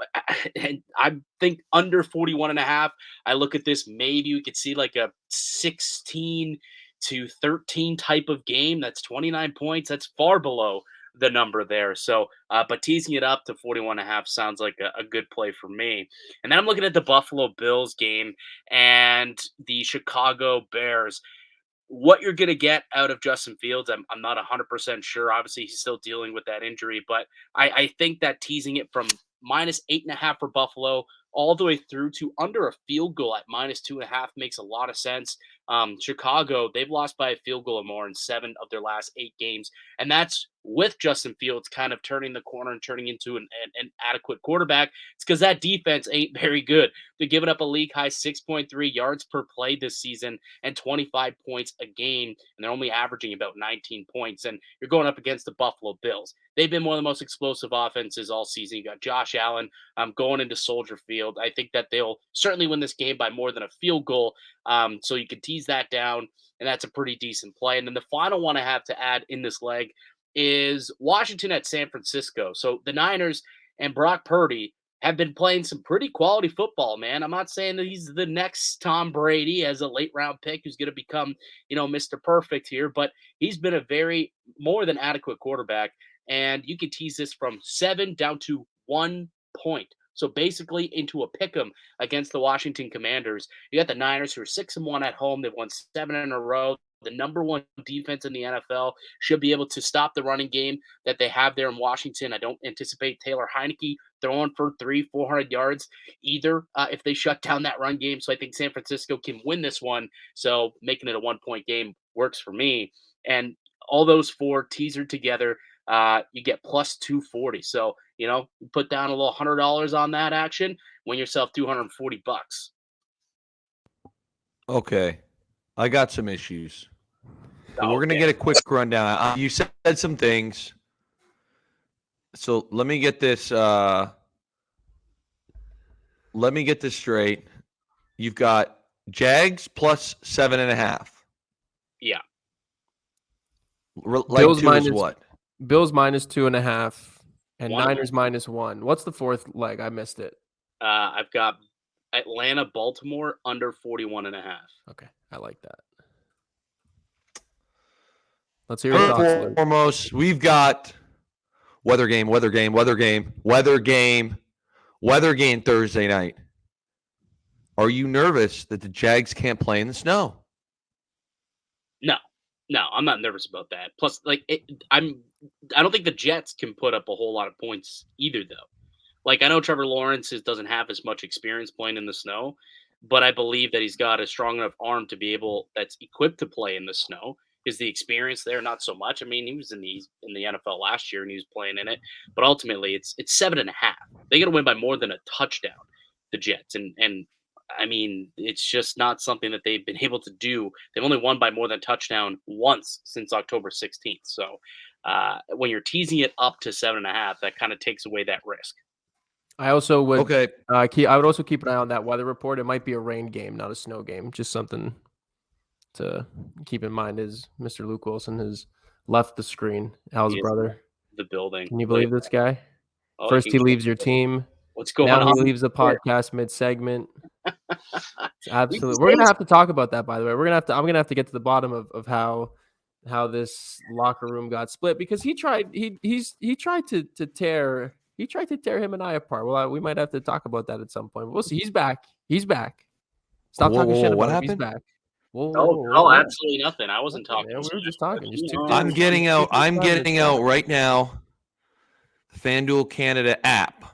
I think under 41.5, I look at this, maybe we could see like a 16 to 13 type of game. That's 29 points. That's far below the number there. So, but teasing it up to 41.5 sounds like a good play for me. And then I'm looking at the Buffalo Bills game and the Chicago Bears. What you're going to get out of Justin Fields, I'm not 100% sure. Obviously, he's still dealing with that injury, but I think that teasing it from -8.5 for Buffalo all the way through to under a field goal at -2.5 makes a lot of sense. Chicago, they've lost by a field goal or more in 7 of their last 8 games, and that's with Justin Fields kind of turning the corner and turning into an adequate quarterback. It's because that defense ain't very good. They're giving up a league high 6.3 yards per play this season and 25 points a game, and they're only averaging about 19 points. And you're going up against the Buffalo Bills. They've been one of the most explosive offenses all season. You got Josh Allen going into Soldier Field. I think that they'll certainly win this game by more than a field goal. So you can tease that down, and that's a pretty decent play. And then the final one I have to add in this leg is Washington at San Francisco. So the Niners and Brock Purdy have been playing some pretty quality football, man. I'm not saying that he's the next Tom Brady as a late round pick who's going to become, Mr. Perfect here, but he's been a very more than adequate quarterback. And you can tease this from 7 down to 1 point. So basically into a pick'em against the Washington Commanders. You got the Niners, who are 6-1 at home. They've won 7 in a row. The number 1 defense in the NFL should be able to stop the running game that they have there in Washington. I don't anticipate Taylor Heineke throwing for 300-400 yards either if they shut down that run game. So I think San Francisco can win this one. So making it a 1-point game works for me. And all those 4 teasered together, you get plus 240. So, you put down a little $100 on that action, win yourself $240. Okay. I got some issues. So we're going to get a quick rundown. You said some things. So let me get this straight. You've got Jags plus 7.5. Yeah. Like Bills two is minus what? Bills minus 2.5 and 1. Niners minus 1. What's the fourth leg? I missed it. I've got Atlanta, Baltimore under 41.5. Okay, I like that. Let's hear your thoughts, Luke. Foremost, we've got weather game Thursday night. Are you nervous that the Jags can't play in the snow? No, I'm not nervous about that. Plus, I don't think the Jets can put up a whole lot of points either, though. Like, I know Trevor Lawrence doesn't have as much experience playing in the snow, but I believe that he's got a strong enough arm to be able, that's equipped to play in the snow. Is the experience there? Not so much. I mean, he was in the NFL last year and he was playing in it, but ultimately it's 7.5. They got to win by more than a touchdown, the Jets, and I mean, it's just not something that they've been able to do. They've only won by more than a touchdown once since October 16th. So when you're teasing it up to 7.5, that kind of takes away that risk. I also would Okay. I would also keep an eye on that weather report. It might be a rain game, not a snow game. Just something to keep in mind is Mr. Luke Willson has left the screen. Al's brother. The building. Can you believe this guy? Oh, First he leaves your team. What's going now on? He leaves the podcast mid-segment. It's absolutely. We're gonna have to talk about that, by the way. I'm gonna have to get to the bottom of how this locker room got split because he tried to tear him and I apart. Well, we might have to talk about that at some point. We'll see. He's back. Stop talking shit about him. He's back. No, absolutely nothing. I wasn't talking. Man, we were just talking. I'm getting out right now the FanDuel Canada app.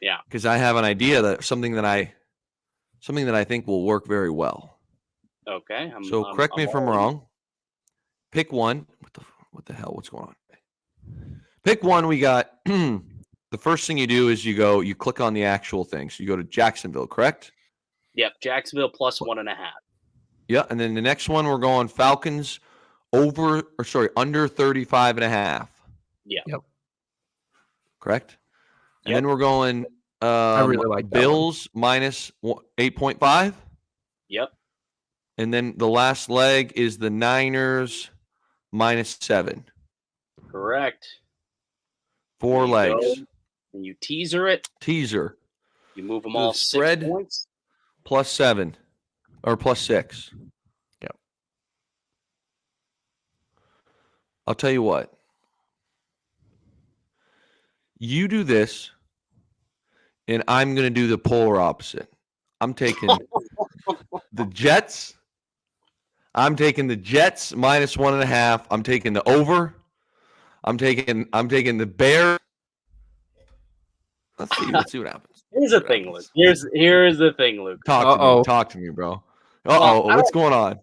Yeah. Because I have an idea that something that I think will work very well. Okay. Correct me if I'm wrong. Pick one. What the hell? What's going on? Pick one. We got the first thing you do is you click on the actual thing. So you go to Jacksonville, correct? Yep. Jacksonville plus 1.5. Yeah. And then the next one we're going Falcons under 35.5. Yeah. Yep. Correct. And then we're going I really like that Bills minus 8.5. Yep. And then the last leg is the Niners minus 7. Correct. 4 legs. And you teaser it. Teaser. You move them The all spread 6 points. plus 7 or plus 6. Yep. I'll tell you what. You do this, and I'm going to do the polar opposite. I'm taking the Jets. I'm taking the Jets minus 1.5. I'm taking the over. I'm taking the Bears. Let's see what happens. Here's the thing, Luke. Here's the thing, Luke. Talk to me, bro. What's going on?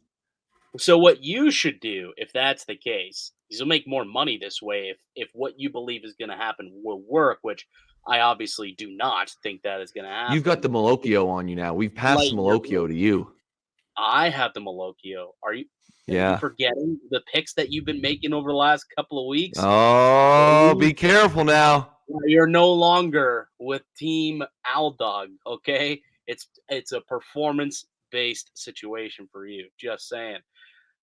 So what you should do, if that's the case, is you'll make more money this way if what you believe is going to happen will work, which I obviously do not think that is going to happen. You've got the Malocchio on you now. We've passed the Malocchio to you. I have the Malocchio. Are you forgetting the picks that you've been making over the last couple of weeks? Oh, be careful now. You're no longer with Team Aldog, okay? It's a performance-based situation for you, just saying.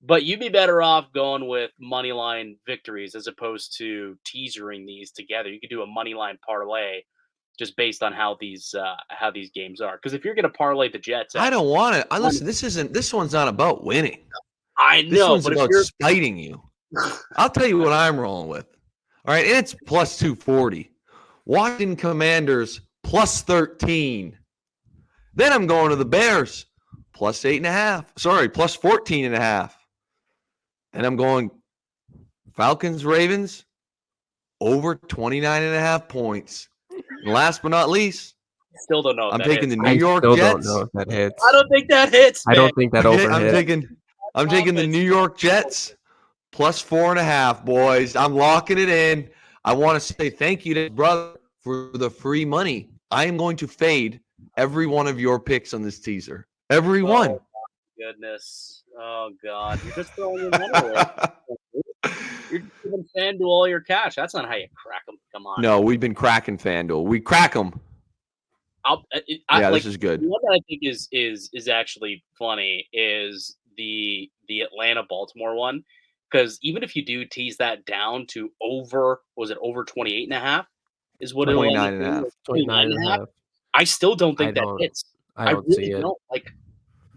But you'd be better off going with moneyline victories as opposed to teasering these together. You could do a moneyline parlay just based on how these games are. Because if you're going to parlay the Jets, I don't want it. Listen, this one's not about winning. I know. This one's about spiting you. I'll tell you what I'm rolling with. All right, and it's plus 240. Washington Commanders plus 13. Then I'm going to the Bears plus 8.5. Sorry, plus 14.5. And I'm going Falcons, Ravens, over 29.5 points. And last but not least, still don't know. I'm taking the New York Jets. Don't know if that hits. I don't think that hits. I don't think that over hits. I'm taking the New York Jets plus 4.5, boys. I'm locking it in. I want to say thank you to brother for the free money. I am going to fade every one of your picks on this teaser. Every one. Oh, goodness. Oh, God. You're just throwing your money away. You're giving FanDuel all your cash. That's not how you crack them. Come on. No, we've been cracking FanDuel. We crack them. This is good. What I think is actually funny is the Atlanta Baltimore one, because even if you do tease that down to over 28.5 is what it'll end up 29.5. being, 29.5. I still don't think that hits. I don't really see it. don't. Like,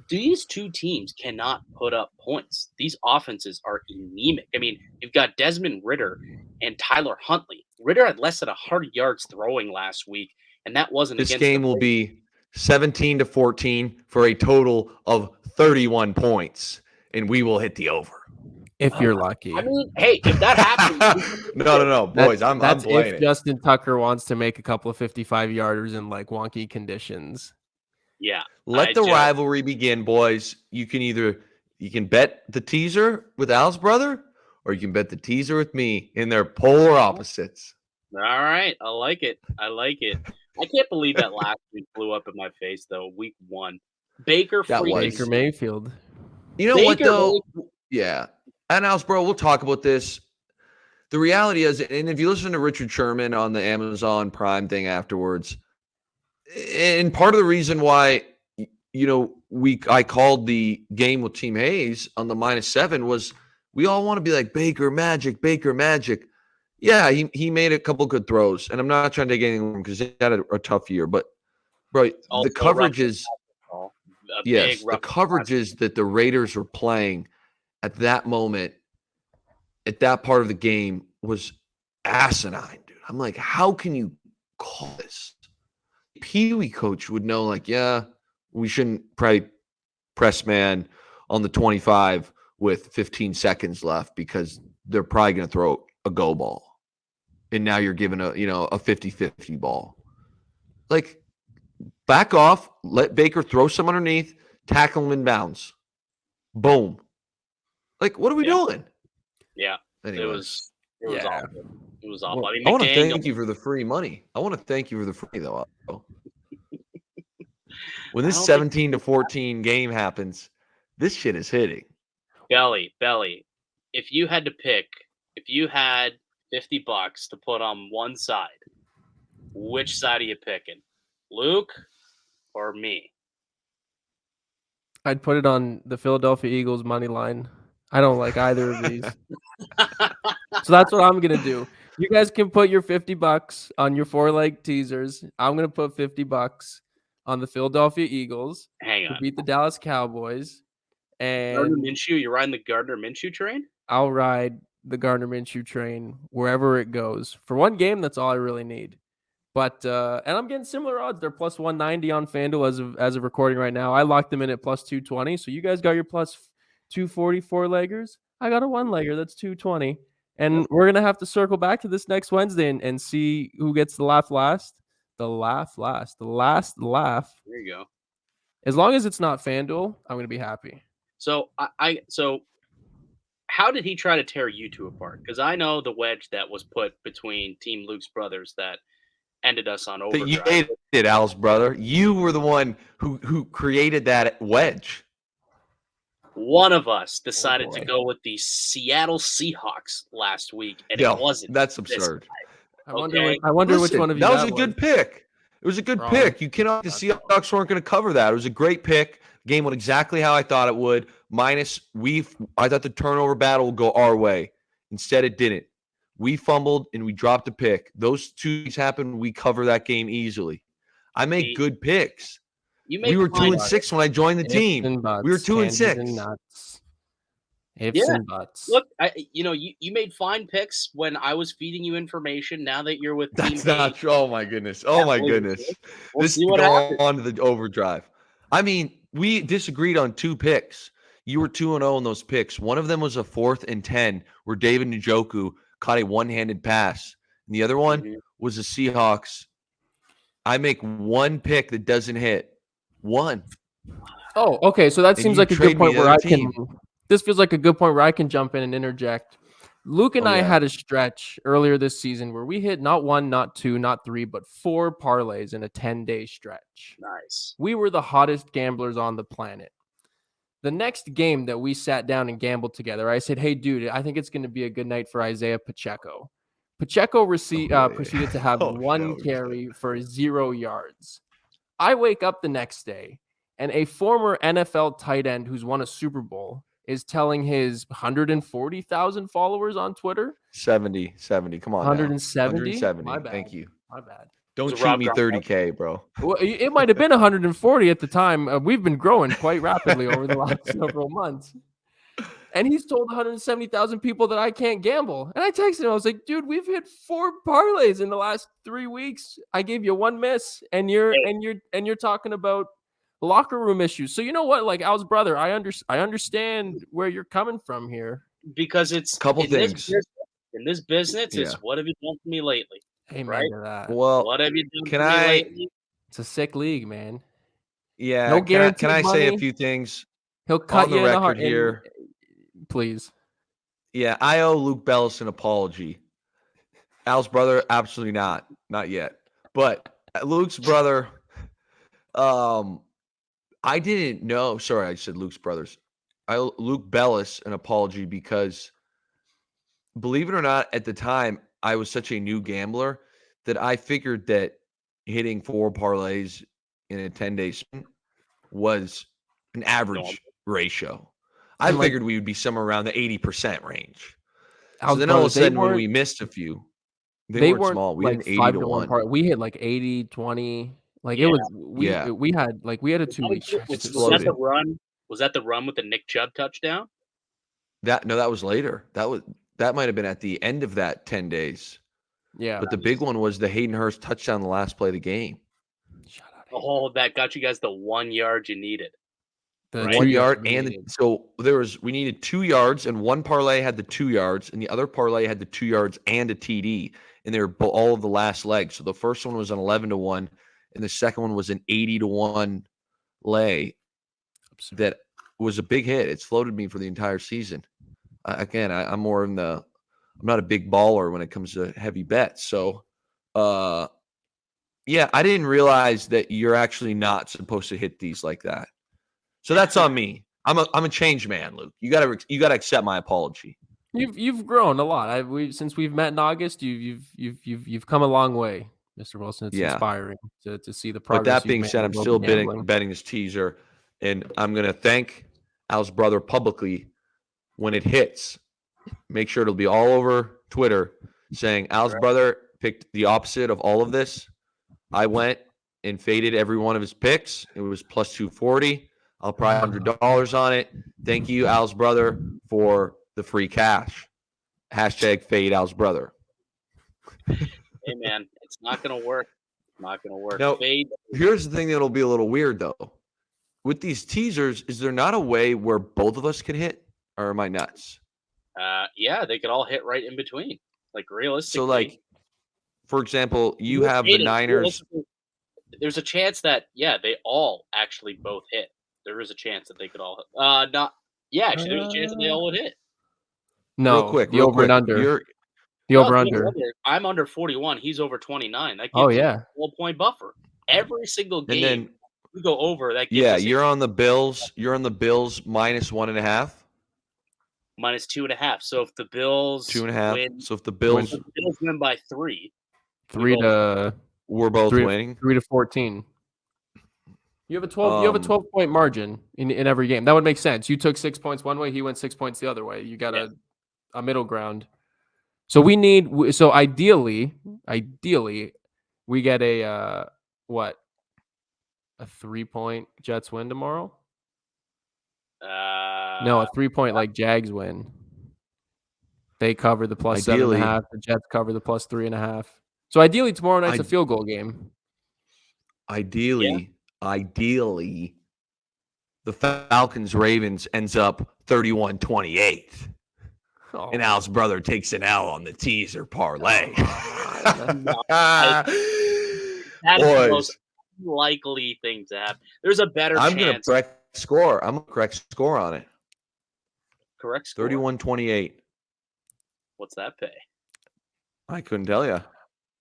these two teams cannot put up points. These offenses are anemic. I mean, you've got Desmond Ridder and Tyler Huntley. Ridder had less than 100 yards throwing last week, and that wasn't This against game will be 17-14 for a total of 31 points, and we will hit the over. If you're lucky. I mean, hey, if that happens, no, boys, I'm that's playing if it. Justin Tucker wants to make a couple of 55-yarders in like wonky conditions. Yeah. Let the rivalry begin, boys. You can bet the teaser with Al's brother, or you can bet the teaser with me, and they're polar opposites. All right. I like it. I can't believe that last week blew up in my face, though. Week 1. Baker Mayfield. You know what, though? Yeah. And Al's, bro, we'll talk about this. The reality is, and if you listen to Richard Sherman on the Amazon Prime thing afterwards, and part of the reason why, I called the game with Team Hayes on the -7 was we all want to be like Baker Magic. Yeah, he made a couple good throws, and I'm not trying to take anything from him because he had a tough year. But, bro, the coverages, the coverages that the Raiders were playing at that moment, at that part of the game, was asinine, dude. I'm like, how can you call this? Pee Wee coach would know, like, yeah, we shouldn't probably press man on the 25 with 15 seconds left because they're probably going to throw a go ball. And now you're giving a 50-50 ball. Like, back off, let Baker throw some underneath, tackle him in bounds. Boom. Like, what are we doing? Yeah. Anyway. It was awful. It was awful. Well, I mean, I want to thank you for the free money. I want to thank you for the free, though. When this 17-14 game happens, this shit is hitting. Belly. If you had $50 to put on one side, which side are you picking? Luke or me? I'd put it on the Philadelphia Eagles money line. I don't like either of these. So that's what I'm going to do. You guys can put your $50 on your 4-leg teasers. I'm going to put $50 on the Philadelphia Eagles to beat the Dallas Cowboys. And Gardner Minshew, you're riding the Gardner Minshew train? I'll ride the Gardner Minshew train wherever it goes. For one game, that's all I really need. But and I'm getting similar odds. They're plus 190 on FanDuel as of recording right now. I locked them in at plus 220. So you guys got your plus 240 4-leggers. I got a 1-legger that's 220. And we're gonna have to circle back to this next Wednesday and see who gets the laugh last. The last laugh. There you go. As long as it's not FanDuel, I'm gonna be happy. So so how did he try to tear you two apart? Because I know the wedge that was put between Team Luke's brothers that ended us on Overdrive. You hated it, Al's brother. You were the one who created that wedge. One of us decided to go with the Seattle Seahawks last week, and it wasn't. That's absurd. I wonder which one of you that was a good pick. It was a good pick. You cannot. The Seahawks weren't going to cover that. It was a great pick. Game went exactly how I thought it would. I thought the turnover battle would go our way. Instead, it didn't. We fumbled and we dropped a pick. Those two things happened. We cover that game easily. I make good picks. We were 2-6 when I joined the team. We were 2-6. Ifs and buts. Look, you made fine picks when I was feeding you information. Now that you're with That's not true. Oh my goodness. Oh my goodness. This is going on to the overdrive. I mean, we disagreed on 2 picks. You were 2-0 in those picks. One of them was a 4th and 10 where David Njoku caught a one-handed pass. And the other one was the Seahawks. I make one pick that doesn't hit. One. Oh, okay. So that seems like a good point where I can. This feels like a good point where I can jump in and interject. Luke and I had a stretch earlier this season where we hit not 1, not 2, not 3, but 4 parlays in a 10-day stretch. Nice. We were the hottest gamblers on the planet. The next game that we sat down and gambled together, I said, hey, dude, I think it's going to be a good night for Isaiah Pacheco. Pacheco proceeded to have one carry for 0 yards. I wake up the next day, And a former NFL tight end who's won a Super Bowl is telling his 140,000 followers on Twitter. 70. Come on. 170? 170. My bad. Thank you. My bad. Don't cheat me 30K, bro. Well, it might have been 140 at the time. We've been growing quite rapidly over the last several months. And he's told 170,000 people that I can't gamble. And I texted him. I was like, dude, we've hit 4 parlays in the last 3 weeks. I gave you 1 miss, and you're talking about locker room issues. So you know what? Like Al's brother, I understand where you're coming from here. Because it's a couple things. In this business, it's what have you done for me lately? Amen right? to that. Well, What have you done for me lately? It's a sick league, man. Yeah. No can I money. say a few things? He'll cut on the you in the heart record here. Please. Yeah, I owe Luke Bellis an apology. Al's brother, absolutely not yet. But Luke's brother, I didn't know. Sorry, I said Luke's brothers. I owe Luke Bellis an apology because, believe it or not, at the time I was such a new gambler that I figured that hitting 4 parlays in a 10-day sprint was an average ratio. I figured we would be somewhere around the 80% range. So then all of a sudden when we missed a few, they weren't small. We had 80 to 1. We hit like 80, 20. Like it was we had a 2-week stretch. Was that the run with the Nick Chubb touchdown? That was later. That might have been at the end of that 10 days. Yeah. But the big one was the Hayden Hurst touchdown the last play of the game. Shout out. Oh, that got you guys the 1 yard you needed. The Right. 1 yard we needed 2 yards, and one parlay had the 2 yards, and the other parlay had the 2 yards and a TD, and they were all of the last legs. So the first one was an 11 to 1, and the second one was an 80 to 1 lay. That was a big hit. It's floated me for the entire season. I'm more in the. I'm not a big baller when it comes to heavy bets. So, yeah, I didn't realize that you're actually not supposed to hit these like that. So that's on me. I'm a changed man, Luke. You gotta accept my apology. You've grown a lot. Since we've met in August, you've come a long way, Mr. Wilson. It's inspiring to see the progress. But that being said, I'm still betting this teaser, and I'm gonna thank Al's brother publicly when it hits. Make sure it'll be all over Twitter saying Al's brother picked the opposite of all of this. I went and faded every one of his picks. It was plus 240. I'll probably $100 on it. Thank you, Al's brother, for the free cash. Hashtag fade Al's brother. Hey, man, it's not going to work. It's not going to work. Now, Fade. Here's the thing that'll be a little weird, though. With these teasers, is there not a way where both of us can hit, or am I nuts? Yeah, they could all hit right in between. Like, realistically. So, like, for example, you have the Niners. There's a chance that, they all actually both hit. There is a chance that they could all hit. Actually, there's a chance that they all would hit. No, real quick, over and under. The over under. I'm under 41. He's over 29. That gives a 12-point buffer. Every single game, and then we go over. That gives you're on the Bills. You're on the Bills minus 1.5. Minus 2.5. So if the Bills 2.5. win, So if the Bills win by 3, we're both winning. 3 to 14. You have a 12. You have a 12-point margin in every game. That would make sense. You took 6 points one way. He went 6 points the other way. You got a middle ground. So we need. So ideally, we get a 3-point Jets win tomorrow. No, a 3-point like Jags win. They cover the plus 7.5. The Jets cover the plus 3.5. So ideally, tomorrow night's a field goal game. Ideally, the Falcons-Ravens ends up 31-28. Oh. And Al's brother takes an L on the teaser parlay. That's the most likely thing to happen. There's a better chance. I'm going to correct score. I'm going to correct score on it. Correct score? 31-28. What's that pay? I couldn't tell you.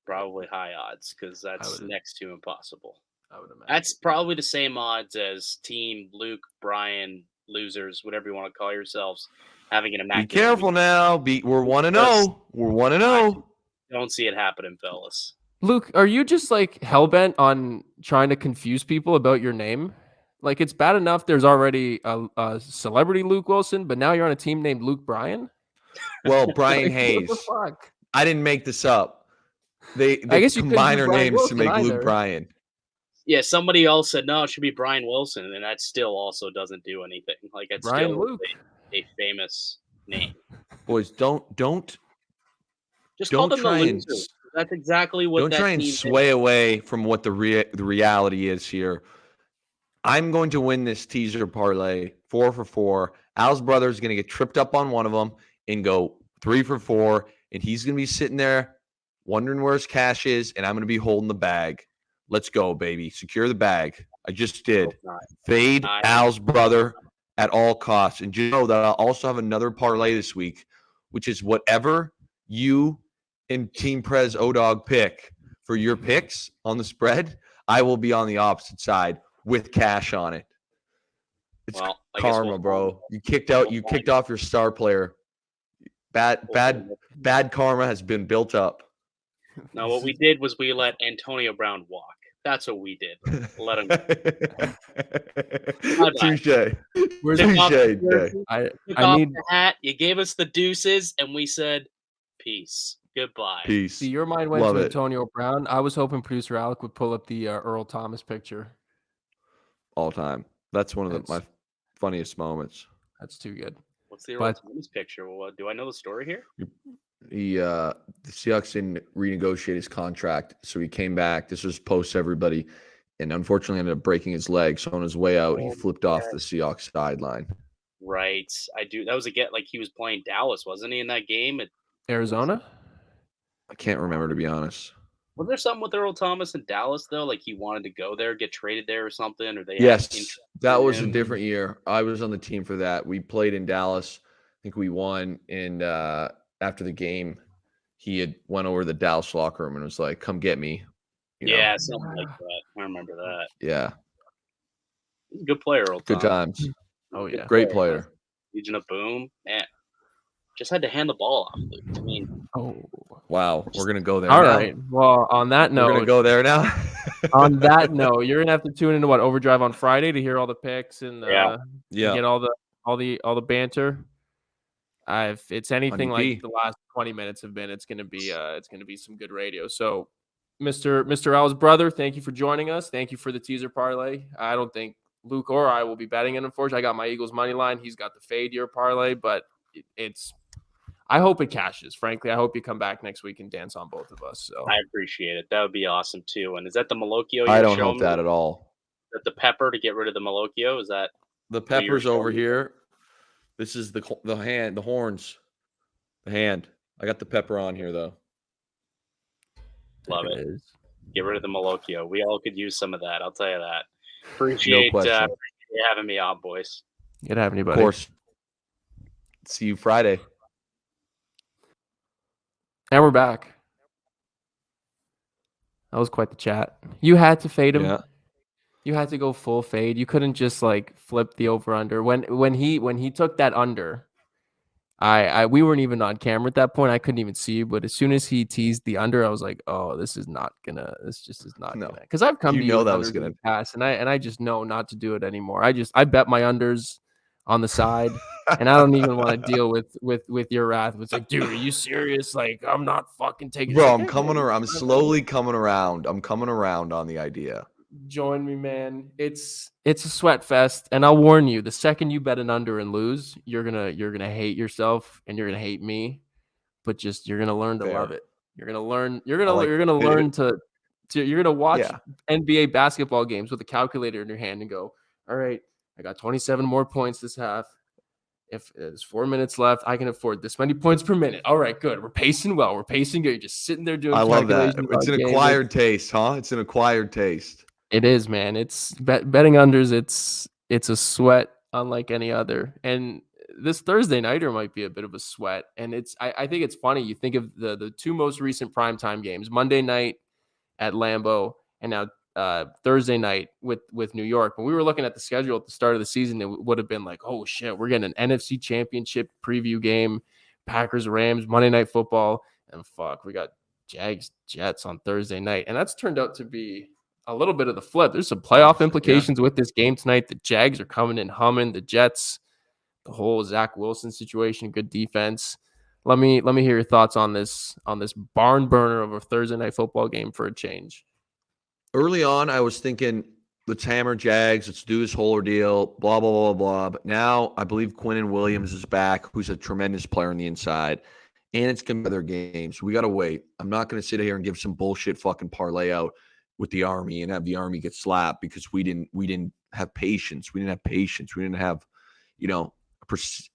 Probably high odds because that's next to impossible. I would imagine. That's probably the same odds as Team Luke, Brian, losers, whatever you want to call yourselves, having an immaculate. Be careful now. We're 1-0. We're 1-0. Don't see it happening, fellas. Luke, are you just like hell-bent on trying to confuse people about your name? Like, it's bad enough there's already a celebrity Luke Willson, but now you're on a team named Luke Bryan. Well, Brian Like, Hayes. what the fuck? I didn't make this up. They I guess you couldn't combine do our Brian names Wilson to make either. Luke Bryan. Yeah, somebody else said no, it should be Brian Wilson, and that still also doesn't do anything. Like it's Brian still Luke. a famous name. Boys, don't Just call them the try and losers. That's exactly what. don't that try and team sway is. away from what the reality is here. I'm going to win this teaser parlay 4 for 4. Al's brother is going to get tripped up on one of them and go 3 for 4, and he's going to be sitting there wondering where his cash is, and I'm going to be holding the bag. Let's go, baby. Secure the bag. I just did. Fade Al's brother at all costs. And you know that I'll also have another parlay this week, which is whatever you and Team Prez O-Dog pick for your picks on the spread, I will be on the opposite side with cash on it. It's karma, bro. You kicked off your star player. Bad karma has been built up. No, what we did was we let Antonio Brown walk. That's what we did. Let him go. Touche. Where's Touche. I need the hat. You gave us the deuces, and we said, peace. Goodbye. Peace. See, your mind went Love to it. Antonio Brown. I was hoping producer Alec would pull up the Earl Thomas picture. All time. That's one of my funniest moments. That's too good. What's the Earl Thomas picture? Well, do I know the story here? The Seahawks didn't renegotiate his contract, so he came back. This was post everybody, and unfortunately ended up breaking his leg. So on his way out, he flipped off the Seahawks sideline. Right, I do. That was like he was playing Dallas, wasn't he, in that game? Arizona? I can't remember, to be honest. Was there something with Earl Thomas in Dallas though? Like he wanted to go there, get traded there, or something? Or they? Yes, that was a different year. I was on the team for that. We played in Dallas. I think we won, and after the game, he had went over to the Dallas locker room and was like, "Come get me." Yeah, something like that. I remember that. Yeah, he's a good player. Earl good Thomas. times. Oh yeah, great player. Legion of Boom, man. Just had to hand the ball off. I mean, wow, we're gonna go there. All now. right. Well, on that note, we're gonna go there now. On that note, you're gonna have to tune into Overdrive on Friday to hear all the picks and get all the banter. If it's anything like the last 20 minutes have been, it's gonna be some good radio. So, Mr. Al's brother, thank you for joining us. Thank you for the teaser parlay. I don't think Luke or I will be betting it. Unfortunately, I got my Eagles money line. He's got the fade year parlay, but I hope it cashes. Frankly, I hope you come back next week and dance on both of us. So I appreciate it. That would be awesome too. And is that the Malocchio? I don't hope that at all. Is that the pepper to get rid of the Malocchio? Is that the pepper's over here? This is the hand, the horns, the hand. I got the pepper on here though. Love it. Get rid of the Malocchio. We all could use some of that. I'll tell you that. Appreciate you having me on, boys. Good having you, buddy. Of course. See you Friday. And we're back. That was quite the chat. You had to fade him. Yeah. You had to go full fade. You couldn't just like flip the over under. When he took that under, we weren't even on camera at that point. I couldn't even see you. But as soon as he teased the under, I was like, oh, this just is not gonna. Because I've come to you that was gonna pass, and I just know not to do it anymore. I bet my unders on the side, and I don't even want to deal with your wrath. It's like, dude, are you serious? Like, I'm not fucking taking. Bro, I'm coming around. I'm slowly coming around. I'm coming around on the idea. Join me, man. It's a sweat fest, and I'll warn you: the second you bet an under and lose, you're gonna hate yourself, and you're gonna hate me. But you're gonna learn to love it. You're gonna learn. You're gonna learn to. You're gonna watch NBA basketball games with a calculator in your hand and go, all right, I got 27 more points this half. If there's 4 minutes left, I can afford this many points per minute. All right, good. We're pacing well. We're pacing good. You're just sitting there doing. I love that. It's an acquired taste, huh? It's an acquired taste. It is, man. It's betting unders. It's a sweat unlike any other. And this Thursday nighter might be a bit of a sweat. And I think it's funny. You think of the two most recent primetime games: Monday night at Lambeau, and now Thursday night with New York. When we were looking at the schedule at the start of the season, it would have been like, oh shit, we're getting an NFC Championship preview game, Packers Rams Monday Night Football, and fuck, we got Jags Jets on Thursday night, and that's turned out to be a little bit of the flip. There's some playoff implications with this game tonight. The Jags are coming in humming. The Jets, the whole Zach Wilson situation, good defense. Let me hear your thoughts on this barn burner of a Thursday night football game for a change. Early on, I was thinking, let's hammer Jags. Let's do this whole ordeal, blah, blah, blah, blah. But now I believe Quinnen Williams is back, who's a tremendous player on the inside. And it's going to be their games. We got to wait. I'm not going to sit here and give some bullshit fucking parlay out with the Army and have the Army get slapped because we didn't have patience. We didn't have patience. We didn't have,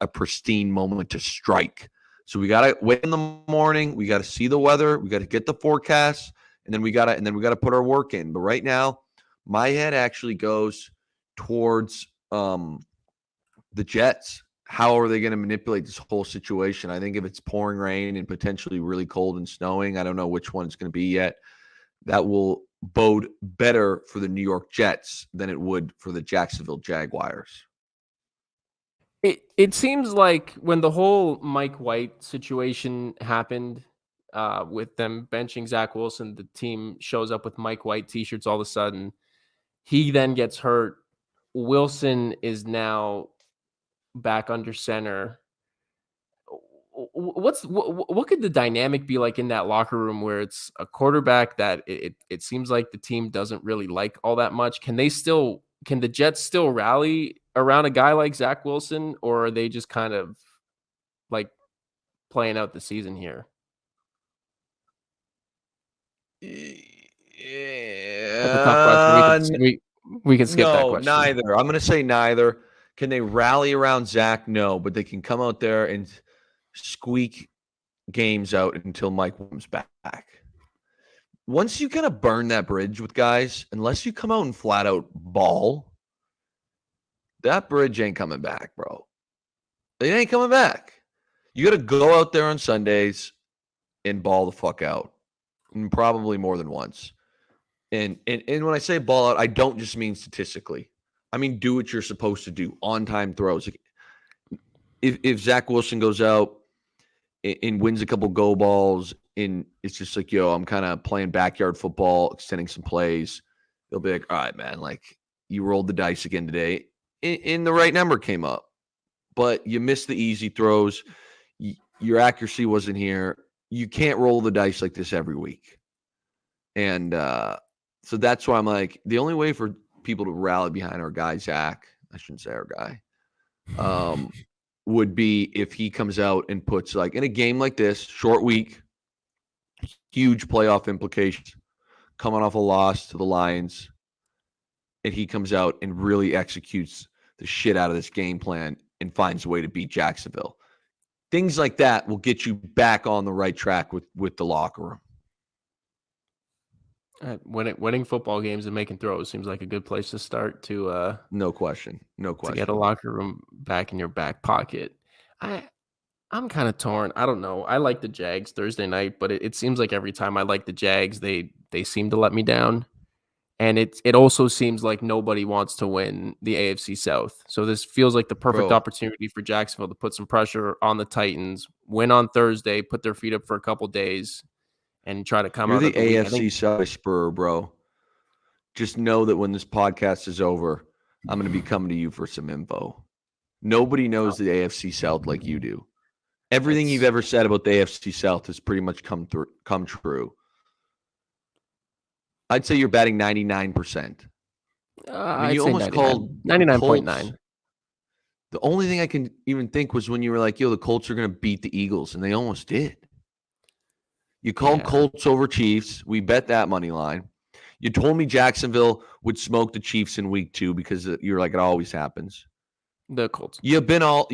a pristine moment to strike. So we got to wait in the morning. We got to see the weather. We got to get the forecast, and then we got to put our work in. But right now, my head actually goes towards the Jets. How are they going to manipulate this whole situation? I think if it's pouring rain and potentially really cold and snowing, I don't know which one it's going to be yet, that will bode better for the New York Jets than it would for the Jacksonville Jaguars. It seems like when the whole Mike White situation happened with them benching Zach Wilson, the team shows up with Mike White t-shirts all of a sudden. He then gets hurt. Wilson is now back under center. What could the dynamic be like in that locker room where it's a quarterback that it seems like the team doesn't really like all that much? Can the Jets still rally around a guy like Zach Wilson, or are they just kind of like playing out the season here? Yeah. That's a tough question. We can skip that question. Neither. I'm going to say neither. Can they rally around Zach? No, but they can come out there and squeak games out until Mike comes back. Once you kind of burn that bridge with guys, unless you come out and flat out ball, that bridge ain't coming back, bro. It ain't coming back. You got to go out there on Sundays and ball the fuck out, and probably more than once. And when I say ball out, I don't just mean statistically. I mean do what you're supposed to do, on-time throws. If Zach Wilson goes out and wins a couple go balls, and it's just like, I'm kind of playing backyard football, extending some plays, they'll be like, all right, man, like you rolled the dice again today. And the right number came up, but you missed the easy throws. Your accuracy wasn't here. You can't roll the dice like this every week. And so that's why I'm like, the only way for people to rally behind our guy, Zach, I shouldn't say our guy, would be if he comes out and puts, like, in a game like this, short week, huge playoff implications, coming off a loss to the Lions, and he comes out and really executes the shit out of this game plan and finds a way to beat Jacksonville. Things like that will get you back on the right track with the locker room. Winning football games and making throws seems like a good place to start to no question to get a locker room back in your back pocket. I'm kind of torn. I don't know. I like the Jags Thursday night, but it seems like every time I like the Jags, they seem to let me down. And it also seems like nobody wants to win the AFC South. So this feels like the perfect opportunity for Jacksonville to put some pressure on the Titans, win on Thursday, put their feet up for a couple days, and try to come out. You're the AFC South Spur, bro. Just know that when this podcast is over, I'm going to be coming to you for some info. Nobody knows the AFC South like you do. Everything you've ever said about the AFC South has pretty much come true. I'd say you're batting 99%. You almost called 99.9. The only thing I can even think was when you were like, the Colts are going to beat the Eagles, and they almost did. You called Colts over Chiefs. We bet that money line. You told me Jacksonville would smoke the Chiefs in week 2 because you're like, it always happens. The Colts. You told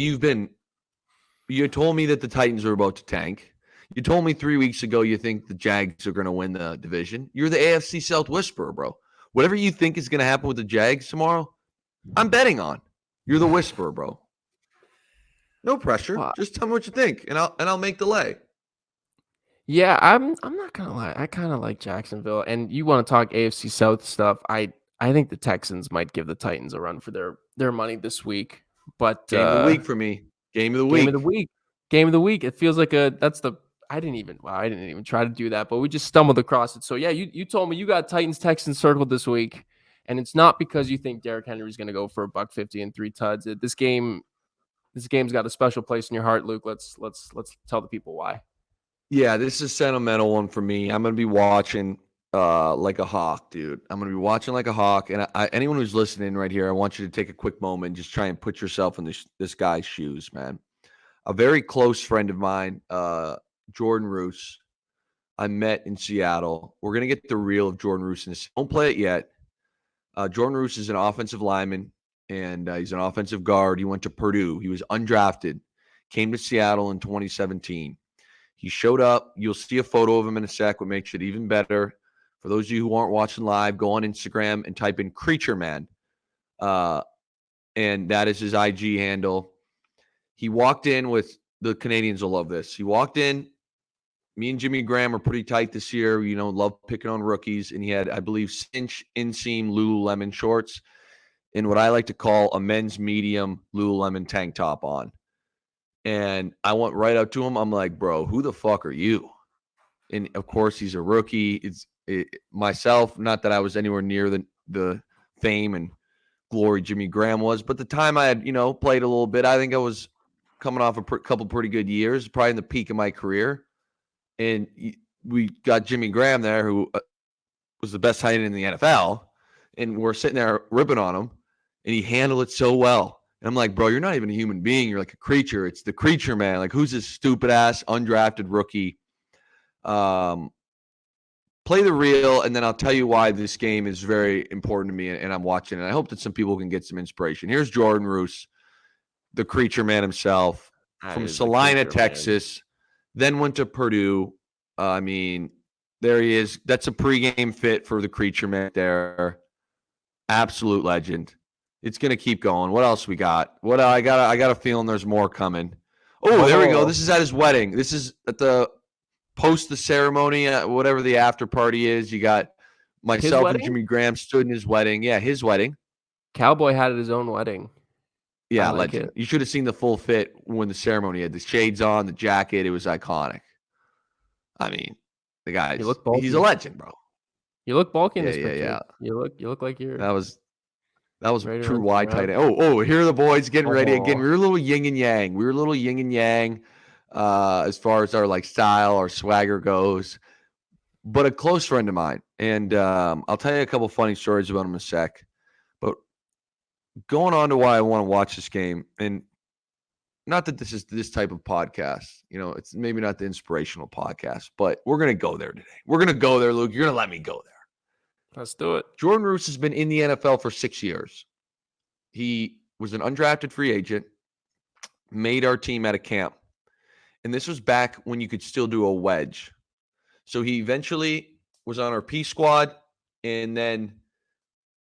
me that the Titans are about to tank. You told me 3 weeks ago you think the Jags are going to win the division. You're the AFC South whisperer, bro. Whatever you think is going to happen with the Jags tomorrow, I'm betting on. You're the whisperer, bro. No pressure. Just tell me what you think, and I'll make the lay. Yeah, I'm not gonna lie. I kind of like Jacksonville, and you want to talk AFC South stuff. I think the Texans might give the Titans a run for their money this week. But Game of the week for me. Game of the week. Game of the week. It feels like I didn't even try to do that, but we just stumbled across it. So yeah, you told me you got Titans Texans circled this week, and it's not because you think Derrick Henry's going to go for a $150 and 3 tuds. This game's got a special place in your heart, Luke. Let's tell the people why. Yeah, this is a sentimental one for me. I'm going to be watching like a hawk, dude. I'm going to be watching like a hawk. And anyone who's listening right here, I want you to take a quick moment and just try and put yourself in this guy's shoes, man. A very close friend of mine, Jordan Roos, I met in Seattle. We're going to get the reel of Jordan Roos in this. Don't play it yet. Jordan Roos is an offensive lineman, and he's an offensive guard. He went to Purdue. He was undrafted, came to Seattle in 2017. He showed up. You'll see a photo of him in a sec, what makes it even better. For those of you who aren't watching live, go on Instagram and type in Creature Man. And that is his IG handle. He walked in with, the Canadians will love this. He walked in. Me and Jimmy Graham are pretty tight this year. Love picking on rookies. And he had, I believe, cinch inseam Lululemon shorts and what I like to call a men's medium Lululemon tank top on. And I went right up to him. I'm like, bro, who the fuck are you? And of course, he's a rookie. Myself, not that I was anywhere near the fame and glory Jimmy Graham was, but the time I had, played a little bit, I think I was coming off a couple pretty good years, probably in the peak of my career. And we got Jimmy Graham there, who was the best tight end in the NFL. And we're sitting there ripping on him, and he handled it so well. And I'm like, bro, you're not even a human being. You're like a creature. It's the Creature Man. Like, who's this stupid ass undrafted rookie? Play the reel, and then I'll tell you why this game is very important to me, and I'm watching it. I hope that some people can get some inspiration. Here's Jordan Roos, the Creature Man himself, from Salina, Texas, then went to Purdue. There he is. That's a pregame fit for the Creature Man there. Absolute legend. It's going to keep going. What else we got? I got a feeling there's more coming. Oh, there we go. This is at his wedding. This is at the post the ceremony, whatever the after party is. You got myself and Jimmy Graham stood in his wedding. Yeah, his wedding. Cowboy had his own wedding. Yeah, legend. You should have seen the full fit when the ceremony had the shades on, the jacket. It was iconic. I mean, the guy, he's a legend, bro. You look bulky in this picture. Yeah. You look like you're. That was right, true wide tight end. Oh, here are the boys getting ready again. We were a little yin and yang. As far as our style, our swagger goes. But a close friend of mine, and I'll tell you a couple funny stories about him in a sec. But going on to why I want to watch this game, and not that this is this type of podcast, it's maybe not the inspirational podcast, but we're gonna go there today. We're gonna go there, Luke. You're gonna let me go there. Let's do it. Jordan Roos has been in the NFL for 6 years. He was an undrafted free agent, made our team at a camp. And this was back when you could still do a wedge. So he eventually was on our P squad and then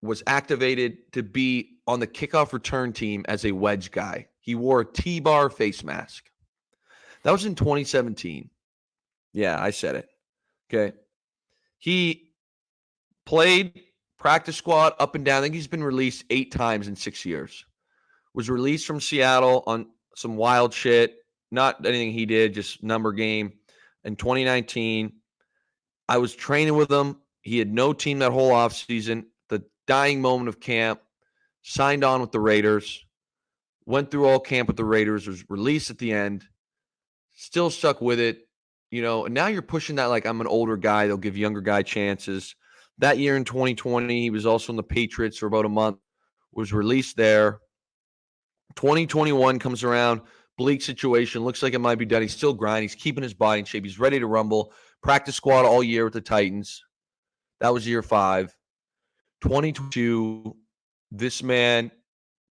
was activated to be on the kickoff return team as a wedge guy. He wore a T-bar face mask. That was in 2017. Yeah, I said it. Okay. He played practice squad up and down. I think he's been released 8 times in 6 years. Was released from Seattle on some wild shit. Not anything he did, just number game. In 2019, I was training with him. He had no team that whole offseason. The dying moment of camp, signed on with the Raiders, went through all camp with the Raiders, was released at the end, still stuck with it. And now you're pushing that like I'm an older guy. They'll give younger guy chances. That year in 2020, he was also in the Patriots for about a month, was released there. 2021 comes around, bleak situation, looks like it might be done. He's still grinding. He's keeping his body in shape. He's ready to rumble. Practice squad all year with the Titans. That was year 5. 2022, this man,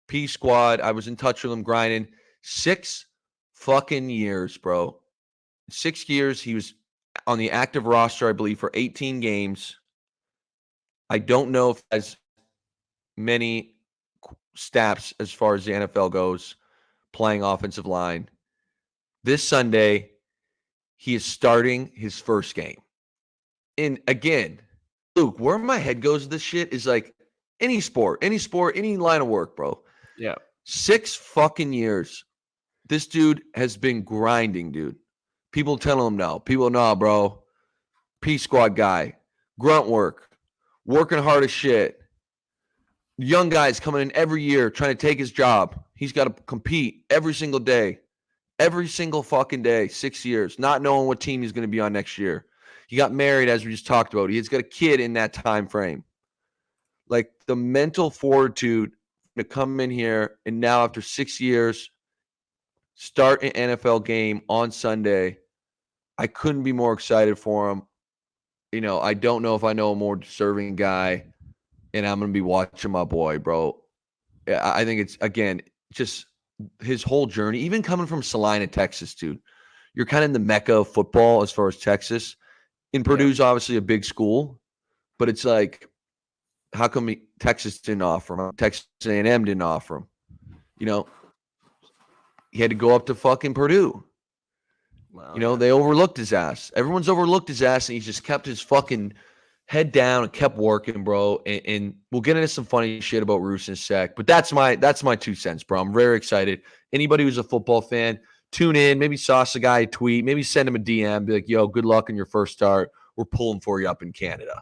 P squad, I was in touch with him grinding. 6 fucking years, bro. 6 years. He was on the active roster, I believe, for 18 games. I don't know if as many snaps as far as the NFL goes, playing offensive line. This Sunday, he is starting his first game. And again, Luke, where my head goes with this shit is like any sport, any line of work, bro. Yeah. 6 fucking years. This dude has been grinding, dude. People telling him no. People, nah, bro. P squad guy. Grunt work. Working hard as shit. Young guys coming in every year trying to take his job. He's got to compete every single day. Every single fucking day. 6 years. Not knowing what team he's going to be on next year. He got married, as we just talked about. He's got a kid in that time frame. Like, the mental fortitude to come in here and now after 6 years start an NFL game on Sunday. I couldn't be more excited for him. You know, I don't know if I know a more deserving guy, and I'm going to be watching my boy, bro. I think it's, again, just his whole journey, even coming from Salina, Texas, dude. You're kind of in the mecca of football as far as Texas. And Purdue's obviously a big school, but it's like, how come Texas didn't offer him? Texas A&M didn't offer him. You know, he had to go up to fucking Purdue. Wow, you know, they overlooked his ass. Everyone's overlooked his ass, and he just kept his fucking head down and kept working, bro. And we'll get into some funny shit about Roos in a sec. But that's my 2 cents, bro. I'm very excited. Anybody who's a football fan, tune in. Maybe sauce a guy a tweet. Maybe send him a DM. Be like, yo, good luck in your first start. We're pulling for you up in Canada.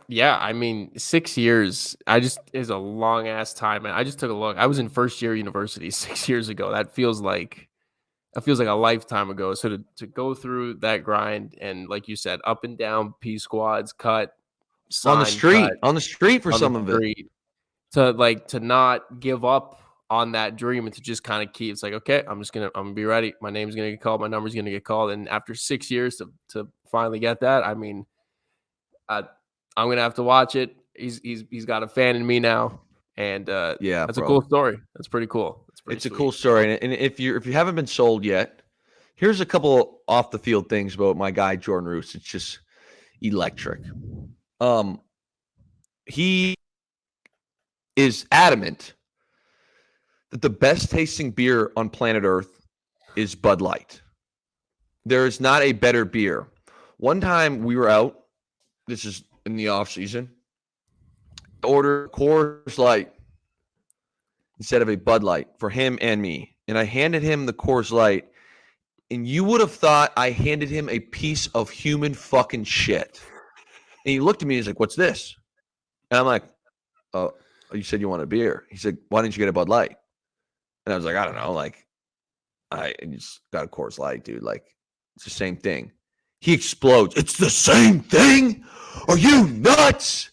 Yeah, I mean, 6 years, is a long ass time. And I just took a look. I was in first year university 6 years ago. That feels like a lifetime ago. So to go through that grind and, like you said, up and down P squads, cut, on the street for some of it, to not give up on that dream and to just kind of keep, it's like, okay, I'm gonna be ready. My name's gonna get called. My number's gonna get called. And after 6 years to finally get that, I mean, I'm gonna have to watch it. He's got a fan in me now, and that's a cool story. That's pretty cool. It's a cool story, and if you haven't been sold yet, here's a couple off the field things about my guy Jordan Roos. It's just electric. He is adamant that the best tasting beer on planet Earth is Bud Light. There is not a better beer. One time we were out. This is in the off season. Order Coors Light instead of a Bud Light for him and me. And I handed him the Coors Light, and you would have thought I handed him a piece of human fucking shit. And he looked at me and he's like, what's this? And I'm like, oh, you said you want a beer. He said, why didn't you get a Bud Light? And I was like, I don't know. Like, I just got a Coors Light, dude. Like, it's the same thing. He explodes. It's the same thing? Are you nuts?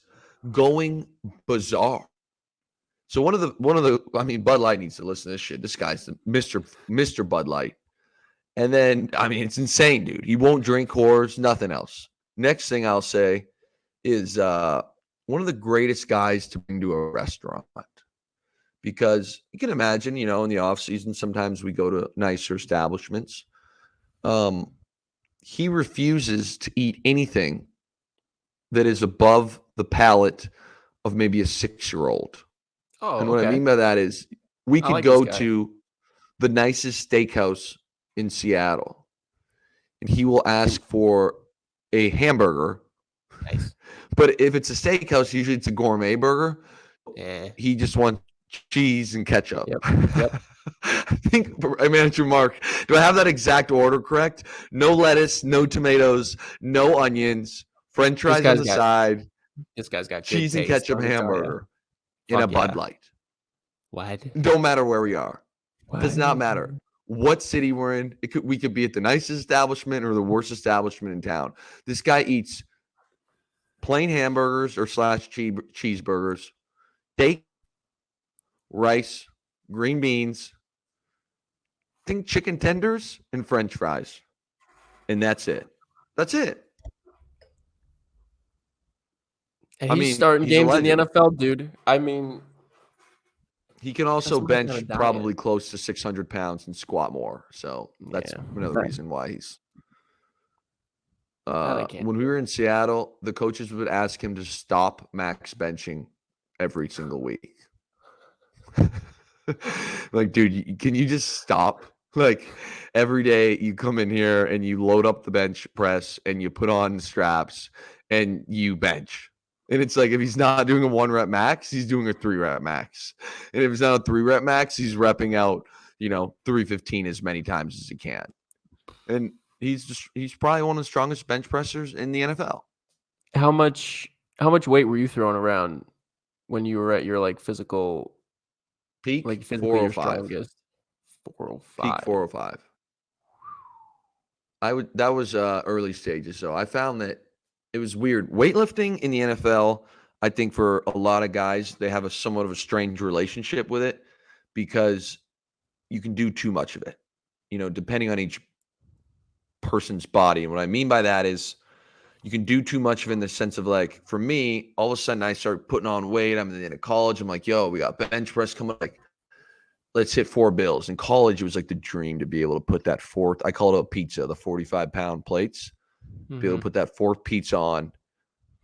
Going bizarre. So one of the I mean, Bud Light needs to listen to this shit. This guy's the Mr. Bud Light. And then, I mean, it's insane, dude. He won't drink Coors, nothing else. Next thing I'll say is one of the greatest guys to bring to a restaurant. Because you can imagine, you know, in the off season, sometimes we go to nicer establishments. He refuses to eat anything that is above the palate of maybe a 6-year-old. Oh, and what I mean by that is we could go to the nicest steakhouse in Seattle, and he will ask for a hamburger. Nice. But if it's a steakhouse, usually it's a gourmet burger. Yeah. He just wants cheese and ketchup. Yep. I think, Manager Mark, do I have that exact order correct? No lettuce, no tomatoes, no onions, French fries on the side. This guy's got cheese and ketchup hamburger in a Bud Light. What? Don't matter where we are. Does not matter what city we're in. We could be at the nicest establishment or the worst establishment in town. This guy eats plain hamburgers or / cheeseburgers, steak, rice, green beans, I think chicken tenders and French fries. And that's it. That's it. And he's starting games in the NFL, dude. I mean, he can also bench probably close to 600 pounds and squat more. So that's another reason why he's. When we were in Seattle, the coaches would ask him to stop max benching every single week. Like, dude, can you just stop? Like, every day you come in here and you load up the bench press and you put on straps and you bench. And it's like, if he's not doing a 1 rep max, he's doing a 3 rep max. And if it's not a 3 rep max, he's repping out 315 as many times as he can. And he's probably one of the strongest bench pressers in the NFL. How much weight were you throwing around when you were at your like physical peak? Like physically 405. 405. Peak 405. That was early stages. So I found that it was weird. Weightlifting in the NFL, I think for a lot of guys, they have somewhat of a strange relationship with it because you can do too much of it, depending on each person's body. And what I mean by that is you can do too much of it in the sense of like, for me, all of a sudden I start putting on weight. I'm in college. I'm like, yo, we got bench press coming. Like, let's hit 4 bills. In college, it was like the dream to be able to put that fourth. I call it a pizza, the 45-pound plates. Be able to put that fourth pizza on.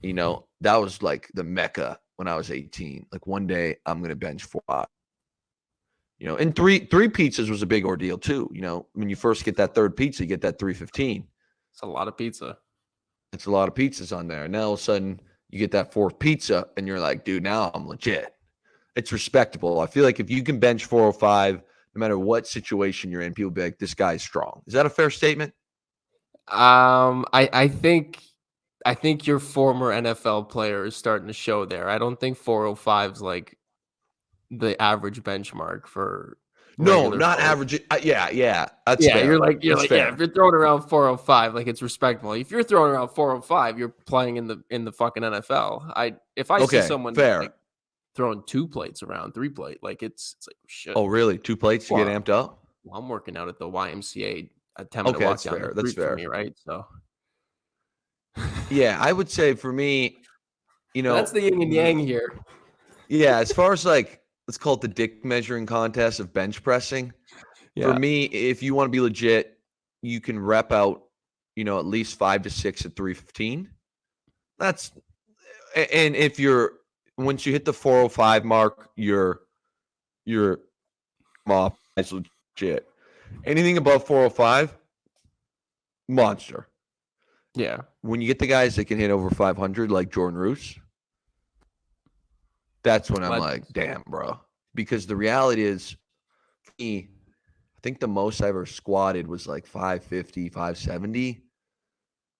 That was like the mecca when I was 18. Like one day I'm going to bench 4. And three pizzas was a big ordeal too. When you first get that third pizza, you get that 315. It's a lot of pizza. It's a lot of pizzas on there. And now all of a sudden you get that fourth pizza and you're like, dude, now I'm legit. It's respectable. I feel like if you can bench 405, no matter what situation you're in, people be like, this guy's strong. Is that a fair statement? I think your former NFL player is starting to show there. I don't think 405 is like the average benchmark for. No, not average. Yeah. That's fair. You're like, fair. yeah, if you're throwing around 405, like it's respectable. If you're throwing around 405, you're playing in the fucking NFL. If I see someone like, throwing 2 plates around, 3 plate, like it's like shit. Oh, really? 2 plates to get amped up? Well, I'm working out at the YMCA. A 10-minute walk down the street from me, right? So, yeah, I would say for me, that's the yin and yang here. Yeah, as far as like, let's call it the dick measuring contest of bench pressing. Yeah. For me, if you want to be legit, you can rep out, at least 5 to 6 at 315. And if once you hit the 405 mark, you're mob. That's legit. Anything above 405, monster. Yeah. When you get the guys that can hit over 500, like Jordan Roos, that's when I'm like, damn, bro. Because the reality is, for me, I think the most I ever squatted was like 550, 570.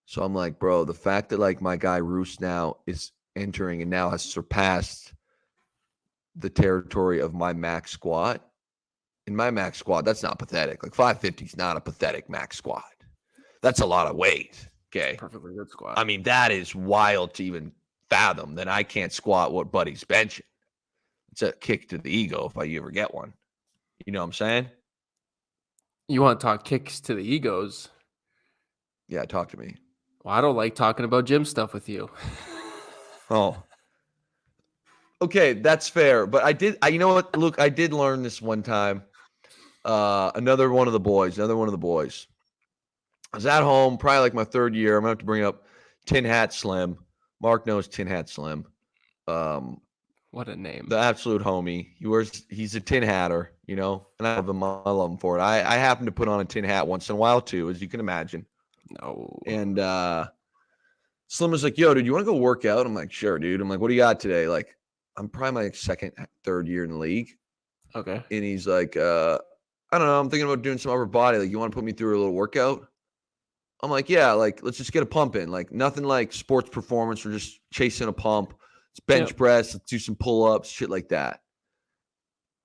So I'm like, bro, the fact that like my guy Roos now is entering and now has surpassed the territory of my max squat. In my max squat, that's not pathetic. Like 550 is not a pathetic max squat. That's a lot of weight. Okay. Perfectly good squat. I mean, that is wild to even fathom that I can't squat what Buddy's benching. It's a kick to the ego if I ever get one. You know what I'm saying? You want to talk kicks to the egos? Yeah, talk to me. Well, I don't like talking about gym stuff with you. Oh. Okay, that's fair. But you know what, Luke, I did learn this one time. Another one of the boys. I was at home, probably like my 3rd year. I'm going to have to bring up Tin Hat Slim. Mark knows Tin Hat Slim. What a name. The absolute homie. He's a tin hatter, and I love him for it. I happen to put on a tin hat once in a while too, as you can imagine. No. And Slim was like, yo, dude, you want to go work out? I'm like, sure, dude. I'm like, what do you got today? Like, I'm probably my 2nd, 3rd year in the league. Okay. And he's like, I don't know. I'm thinking about doing some upper body. Like, you want to put me through a little workout? I'm like, yeah, like, let's just get a pump in. Like, nothing like sports performance. We're just chasing a pump. Let's bench press. Let's do some pull-ups, shit like that.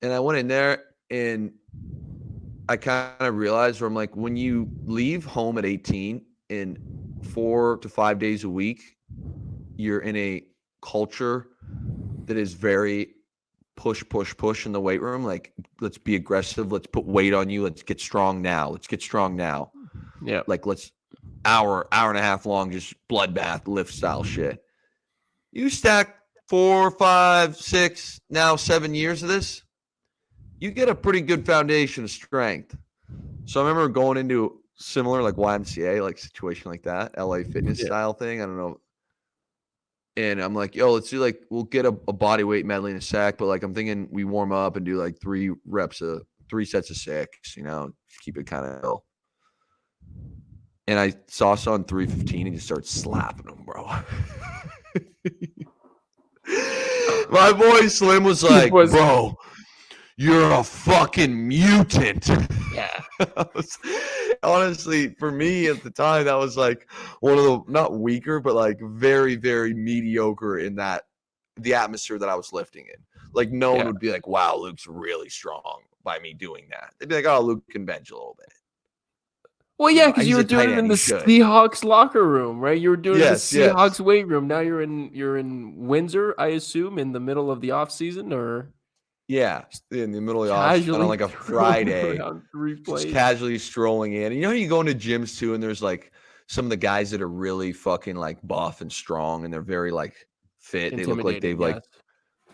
And I went in there and I kind of realized where I'm like, when you leave home at 18 and 4 to 5 days a week, you're in a culture that is very push in the weight room. Like, let's be aggressive. Let's put weight on you. Let's get strong now. Yeah. Like, let's hour and a half long, just bloodbath lift style shit. You stack 4, 5, 6, now 7 years of this, you get a pretty good foundation of strength. So I remember going into similar like YMCA, like situation like that, LA fitness style thing. I don't know. And I'm like, yo, let's do like, we'll get a body weight medley in a sec, but like, I'm thinking we warm up and do like 3 sets of 6, just keep it kind of ill. And I saw us on 315 and just started slapping him, bro. My boy Slim was like, bro, you're a fucking mutant. Yeah. Honestly, for me at the time, that was like one of the not weaker, but like very, very mediocre in the atmosphere that I was lifting in. Like no one would be like, wow, Luke's really strong by me doing that. They'd be like, oh, Luke can bench a little bit. Well, yeah, because you were doing it in the Seahawks locker room, right? You were doing it in the Seahawks weight room. Now you're in Windsor, I assume, in the middle of the off season, or in the middle of the off season on like a Friday, just casually strolling in. And you know, you go into gyms too, and there's like some of the guys that are really fucking like buff and strong, and they're very like fit. They look like they've like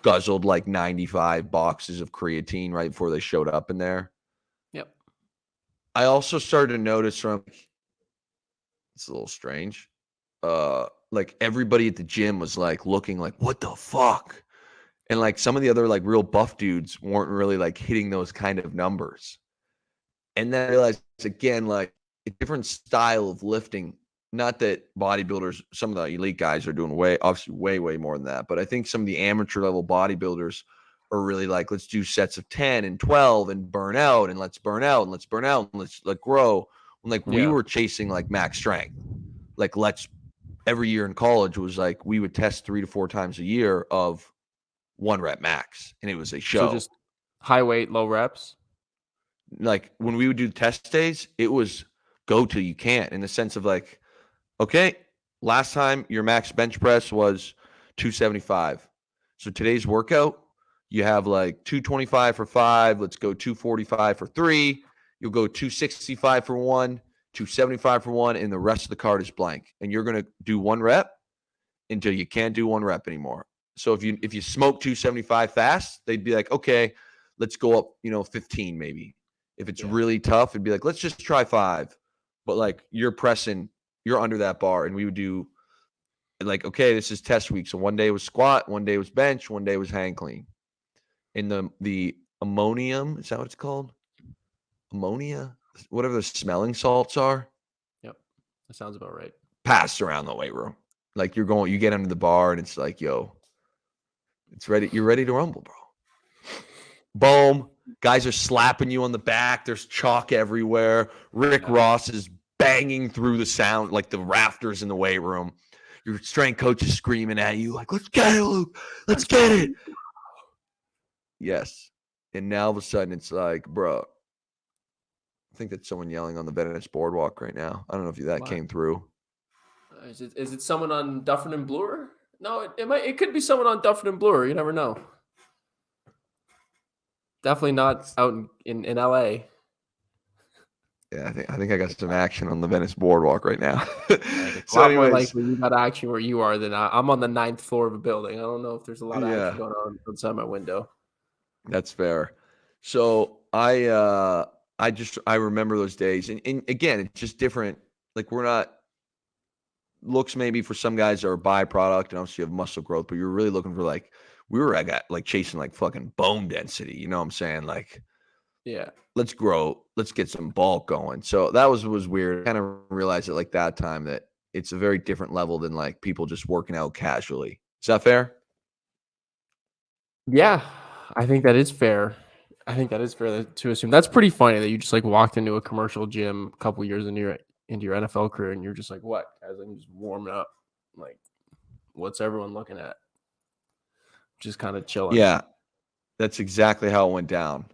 guzzled like 95 boxes of creatine right before they showed up in there. Yep. I also started to notice it's a little strange. Like everybody at the gym was like looking like, what the fuck? And like some of the other like real buff dudes weren't really like hitting those kind of numbers. And then I realized again, like a different style of lifting. Not that bodybuilders, some of the elite guys are doing way more than that. But I think some of the amateur level bodybuilders are really like, let's do sets of 10 and 12 and burn out, and let's burn out and let's burn out and let's like grow. And like we were chasing like max strength. Like every year in college was like we would test 3 to 4 times a year of 1 rep max, and it was a show. So just high weight, low reps. Like when we would do test days, it was go till you can't, in the sense of like, okay, last time your max bench press was 275. So today's workout, you have like 225 for 5. Let's go 245 for 3. You'll go 265 for 1, 275 for 1, and the rest of the card is blank. And you're going to do 1 rep until you can't do 1 rep anymore. So if you smoke 275 fast, they'd be like, okay, let's go up, 15 maybe. If it's really tough, it'd be like, let's just try 5. But like you're under that bar, and we would do like, okay, this is test week. So one day was squat, one day was bench, one day was hang clean. In the ammonium, is that what it's called? Ammonia, whatever the smelling salts are. Yep, that sounds about right. Passed around the weight room. Like you get under the bar, and it's like, yo, it's ready. You're ready to rumble, bro. Boom. Guys are slapping you on the back. There's chalk everywhere. Rick Ross is banging through the sound, like the rafters in the weight room. Your strength coach is screaming at you, like, let's get it, Luke. Let's get it. Yes. And now all of a sudden it's like, bro, I think that's someone yelling on the Venice boardwalk right now. I don't know if that came through. Is it someone on Dufferin and Bloor? No, it could be someone on Dufferin and Bloor. You never know. Definitely not out in LA. Yeah, I think I got some action on the Venice boardwalk right now. So anyways, likely you got action where you are than I'm on the 9th floor of a building. I don't know if there's a lot of action going on outside my window. That's fair. So I remember those days, and again, it's just different. Like we're not looks maybe for some guys are a byproduct, and obviously you have muscle growth, but you're really looking for like I got like chasing like fucking bone density. You know what I'm saying? Like, yeah, let's grow, let's get some bulk going. So that was weird. I kind of realized it like that time that it's a very different level than like people just working out casually. Is that fair? Yeah, I think that is fair. I think that is fair to assume. That's pretty funny that you just like walked into a commercial gym a couple years into your NFL career, and you're just like, what? Guys, I'm just warming up. Like, what's everyone looking at? Just kind of chilling. Yeah, that's exactly how it went down.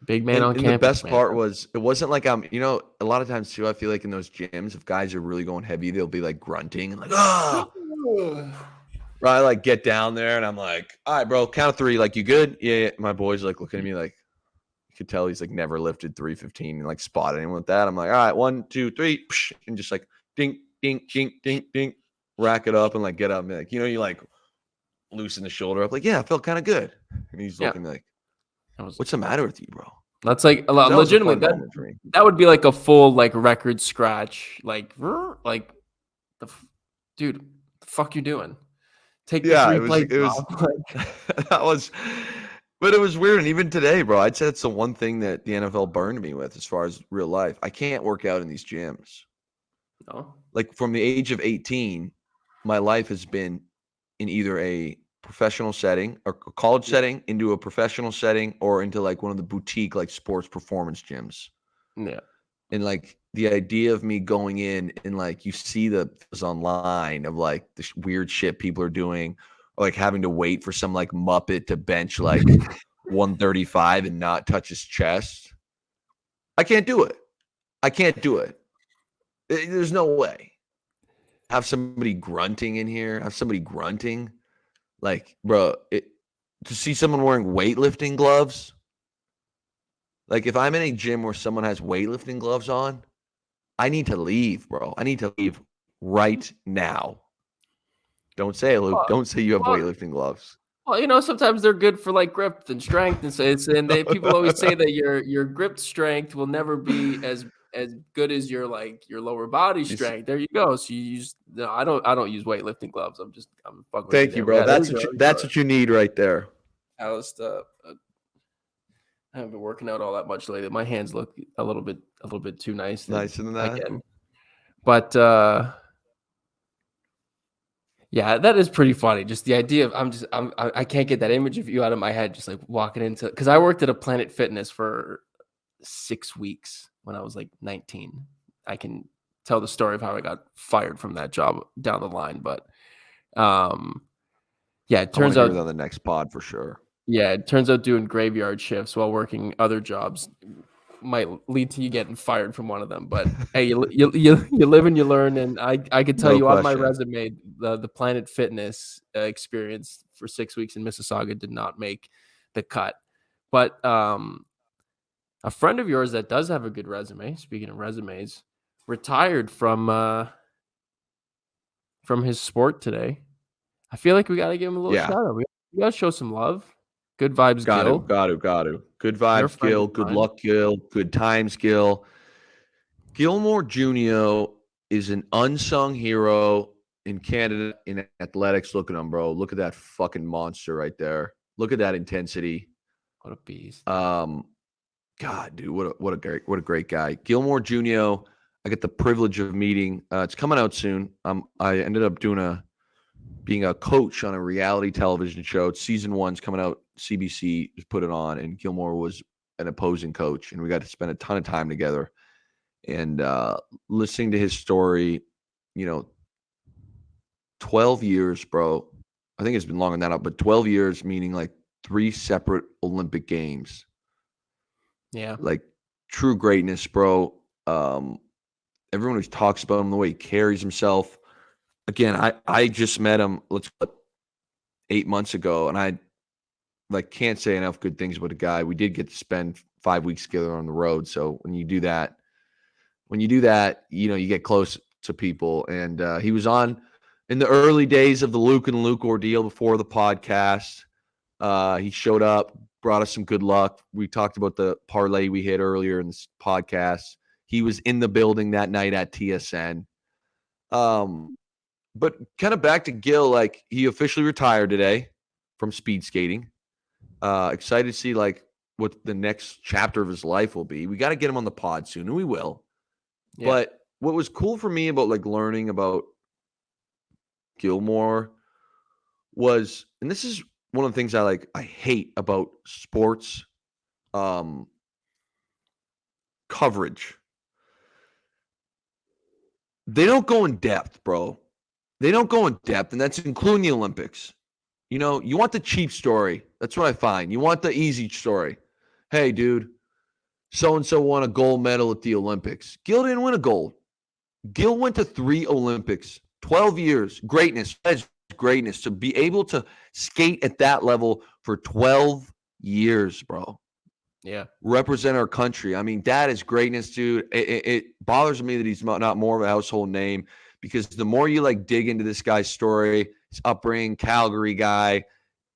Big man on campus. The best part was it wasn't like a lot of times too, I feel like in those gyms, if guys are really going heavy, they'll be like grunting and like, oh. Right, like get down there, and I'm like, all right, bro, count of 3. Like, you good? Yeah. My boy's like looking at me like, you could tell he's like never lifted 315 and like spot anyone with that. I'm like, all right, 1, 2, 3, and just like ding, ding, ding, ding, ding, rack it up and like get up and like, you like loosen the shoulder up. Like, yeah, I felt kind of good. And he's looking like, what's the matter with you, bro? That's like a lot. Legitimately, that would be like a full like record scratch. Like dude, the fuck you doing? Take the 3 plates off. That was, but it was weird. And even today, bro, I'd say it's the one thing that the NFL burned me with as far as real life. I can't work out in these gyms. No, like from the age of 18, my life has been in either a professional setting or a college setting into a professional setting or into like one of the boutique like sports performance gyms. Yeah. And like the idea of me going in and like you see the online of like the weird shit people are doing, or like having to wait for some like Muppet to bench like 135 and not touch his chest. I can't do it. I can't do it. There's no way. Have somebody grunting in here. Have somebody grunting. Like, bro, to see someone wearing weightlifting gloves. Like, if I'm in a gym where someone has weightlifting gloves on, I need to leave, bro. I need to leave right now. Don't say it, Luke. Don't say you have weightlifting gloves. Well, sometimes they're good for like grip and strength, and people always say that your grip strength will never be as good as your lower body strength. There you go. So you use I don't use weightlifting gloves. I'm fucking. Thank you, bro. Yeah, that's what you need right there. I haven't been working out all that much lately. My hands look a little bit too nice. Nicer than that. Again. But yeah, that is pretty funny. Just the idea of I can't get that image of you out of my head. Just like walking into, because I worked at a Planet Fitness for 6 weeks when I was like 19. I can tell the story of how I got fired from that job down the line, but yeah, it turns out on the next pod for sure. Yeah, it turns out doing graveyard shifts while working other jobs might lead to you getting fired from one of them. But hey, you live and you learn, and I could tell you on my resume the Planet Fitness experience for 6 weeks in Mississauga did not make the cut. But a friend of yours that does have a good resume, speaking of resumes, retired from his sport today. I feel like we got to give him a little shout out. We got to show some love. Good vibes, Gil. Got to. Good vibes, Gil. Good luck, Gil. Good times, Gil. Gilmore Jr. is an unsung hero in Canada in athletics. Look at him, bro. Look at that fucking monster right there. Look at that intensity. What a beast. God, dude, what a great guy. Gilmore Jr. I get the privilege of meeting. It's coming out soon. I ended up being a coach on a reality television show. It's season 1's coming out. CBC just put it on, and Gilmore was an opposing coach, and we got to spend a ton of time together. And listening to his story, 12 years, bro. I think it's been longer than that, but 12 years, meaning like 3 separate Olympic Games. Yeah. Like true greatness, bro. Everyone who talks about him, the way he carries himself. Again, I just met him 8 months ago, and I can't say enough good things about a guy. We did get to spend 5 weeks together on the road. So when you do that, you get close to people. And he was on in the early days of the Luke and Luke ordeal before the podcast. He showed up, brought us some good luck. We talked about the parlay we hit earlier in this podcast. He was in the building that night at TSN. But kind of back to Gil, like he officially retired today from speed skating. Excited to see like what the next chapter of his life will be. We got to get him on the pod soon, and we will. Yeah. But what was cool for me about like learning about Gilmore was, and this is one of the things I hate about sports coverage. They don't go in depth, bro. They don't go in depth, and that's including the Olympics. You want the cheap story. That's what I find. You want the easy story. Hey, dude, so-and-so won a gold medal at the Olympics. Gil didn't win a gold. Gil went to 3 Olympics, 12 years. Greatness. That is greatness. To be able to skate at that level for 12 years, bro. Yeah. Represent our country. I mean, that is greatness, dude. It bothers me that he's not more of a household name, because the more you dig into this guy's story, his upbringing, Calgary guy,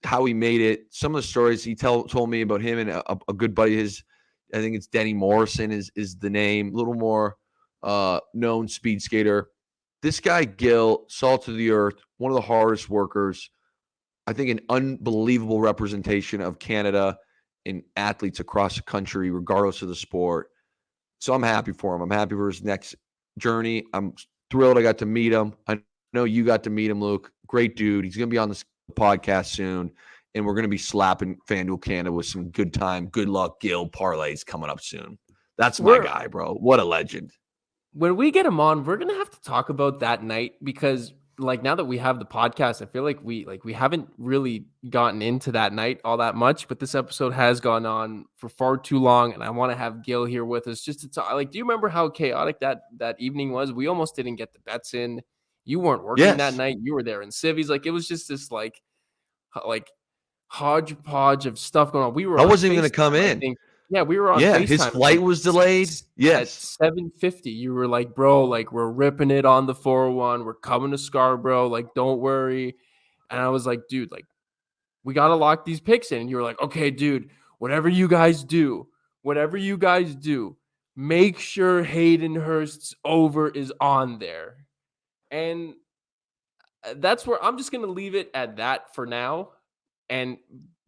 how he made it, some of the stories he told me about him and a good buddy of his, I think it's Denny Morrison is the name, a little more known speed skater. This guy, Gil, salt of the earth, one of the hardest workers, I think an unbelievable representation of Canada and athletes across the country, regardless of the sport. So I'm happy for him. I'm happy for his next journey. I'm thrilled I got to meet him. I know you got to meet him, Luke. Great dude. He's going to be on this podcast soon, and we're going to be slapping FanDuel Canada with some good time, good luck, Gil parlays coming up soon. That's my guy, bro. What a legend. When we get him on, we're going to have to talk about that night because like now that we have the podcast, I feel like we haven't really gotten into that night all that much, but this episode has gone on for far too long, and I want to have Gil here with us just to talk. Like, do you remember how chaotic that evening was? We almost didn't get the bets in. You weren't working that night. You were there in civvies. Like, it was just this like hodgepodge of stuff going on. I wasn't even going to come in. Yeah, we were on FaceTime. His flight was delayed. Yes. At 7:50, you were like, bro, like, we're ripping it on the 401. We're coming to Scarborough. Like, don't worry. And I was like, dude, like, we got to lock these picks in. And you were like, okay, dude, whatever you guys do, make sure Hayden Hurst's over is on there. And that's where I'm just going to leave it at that for now. And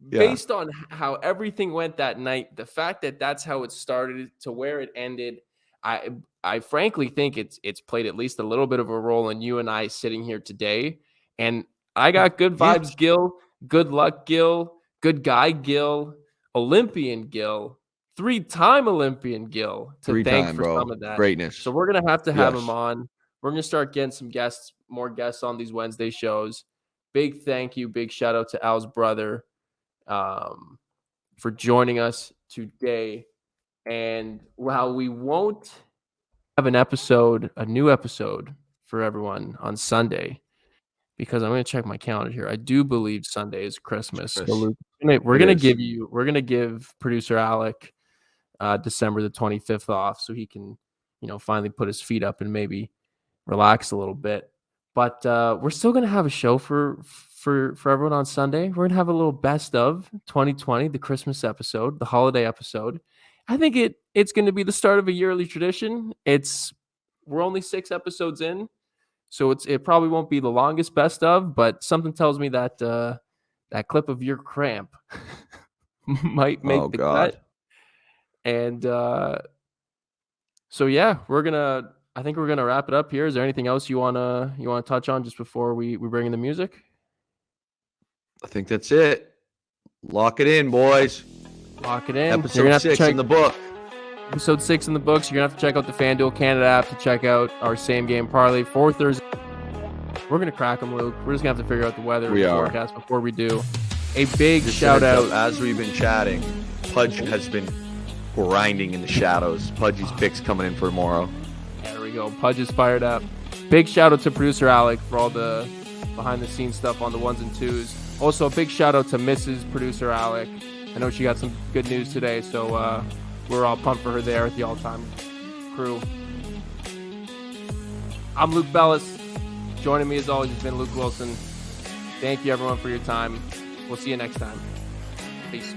based on how everything went that night, the fact that that's how it started to where it ended, I frankly think it's played at least a little bit of a role in you and I sitting here today. And I got good vibes, Gil. Good luck, Gil. Good guy, Gil. Olympian Gil. 3-time Olympian Gil to thank for some of that. Greatness. So we're going to have him on. We're going to start getting some more guests on these Wednesday shows. Big thank you, big shout out to Al's brother for joining us today. And while we won't have a new episode for everyone on Sunday, because I'm going to check my calendar here. I do believe Sunday is Christmas. So Luke, we're going to give producer Alec December the 25th off so he can, finally put his feet up and maybe relax a little bit. But we're still going to have a show for everyone on Sunday. We're going to have a little best of 2020, the Christmas episode, the holiday episode. I think it's going to be the start of a yearly tradition. We're only 6 episodes in, so it probably won't be the longest best of, but something tells me that that clip of your cramp might make the cut. And so yeah, I think we're gonna wrap it up here. Is there anything else you wanna touch on just before we bring in the music? I think that's it. Lock it in, boys. Lock it in. Episode 6 in the book. Episode 6 in the books. You're gonna have to check out the FanDuel Canada app to check out our same game parlay for Thursday. We're gonna crack them, Luke. We're just gonna have to figure out the weather forecast before we do. A big shout out as we've been chatting. Pudge has been grinding in the shadows. Pudgy's picks coming in for tomorrow. There we go. Pudge is fired up. Big shout out to producer Alec for all the behind the scenes stuff on the 1s and 2s. Also, a big shout out to Mrs. Producer Alec. I know she got some good news today, so we're all pumped for her there at the all-time crew. I'm Luke Bellis. Joining me as always has been Luke Willson. Thank you everyone for your time. We'll see you next time. Peace.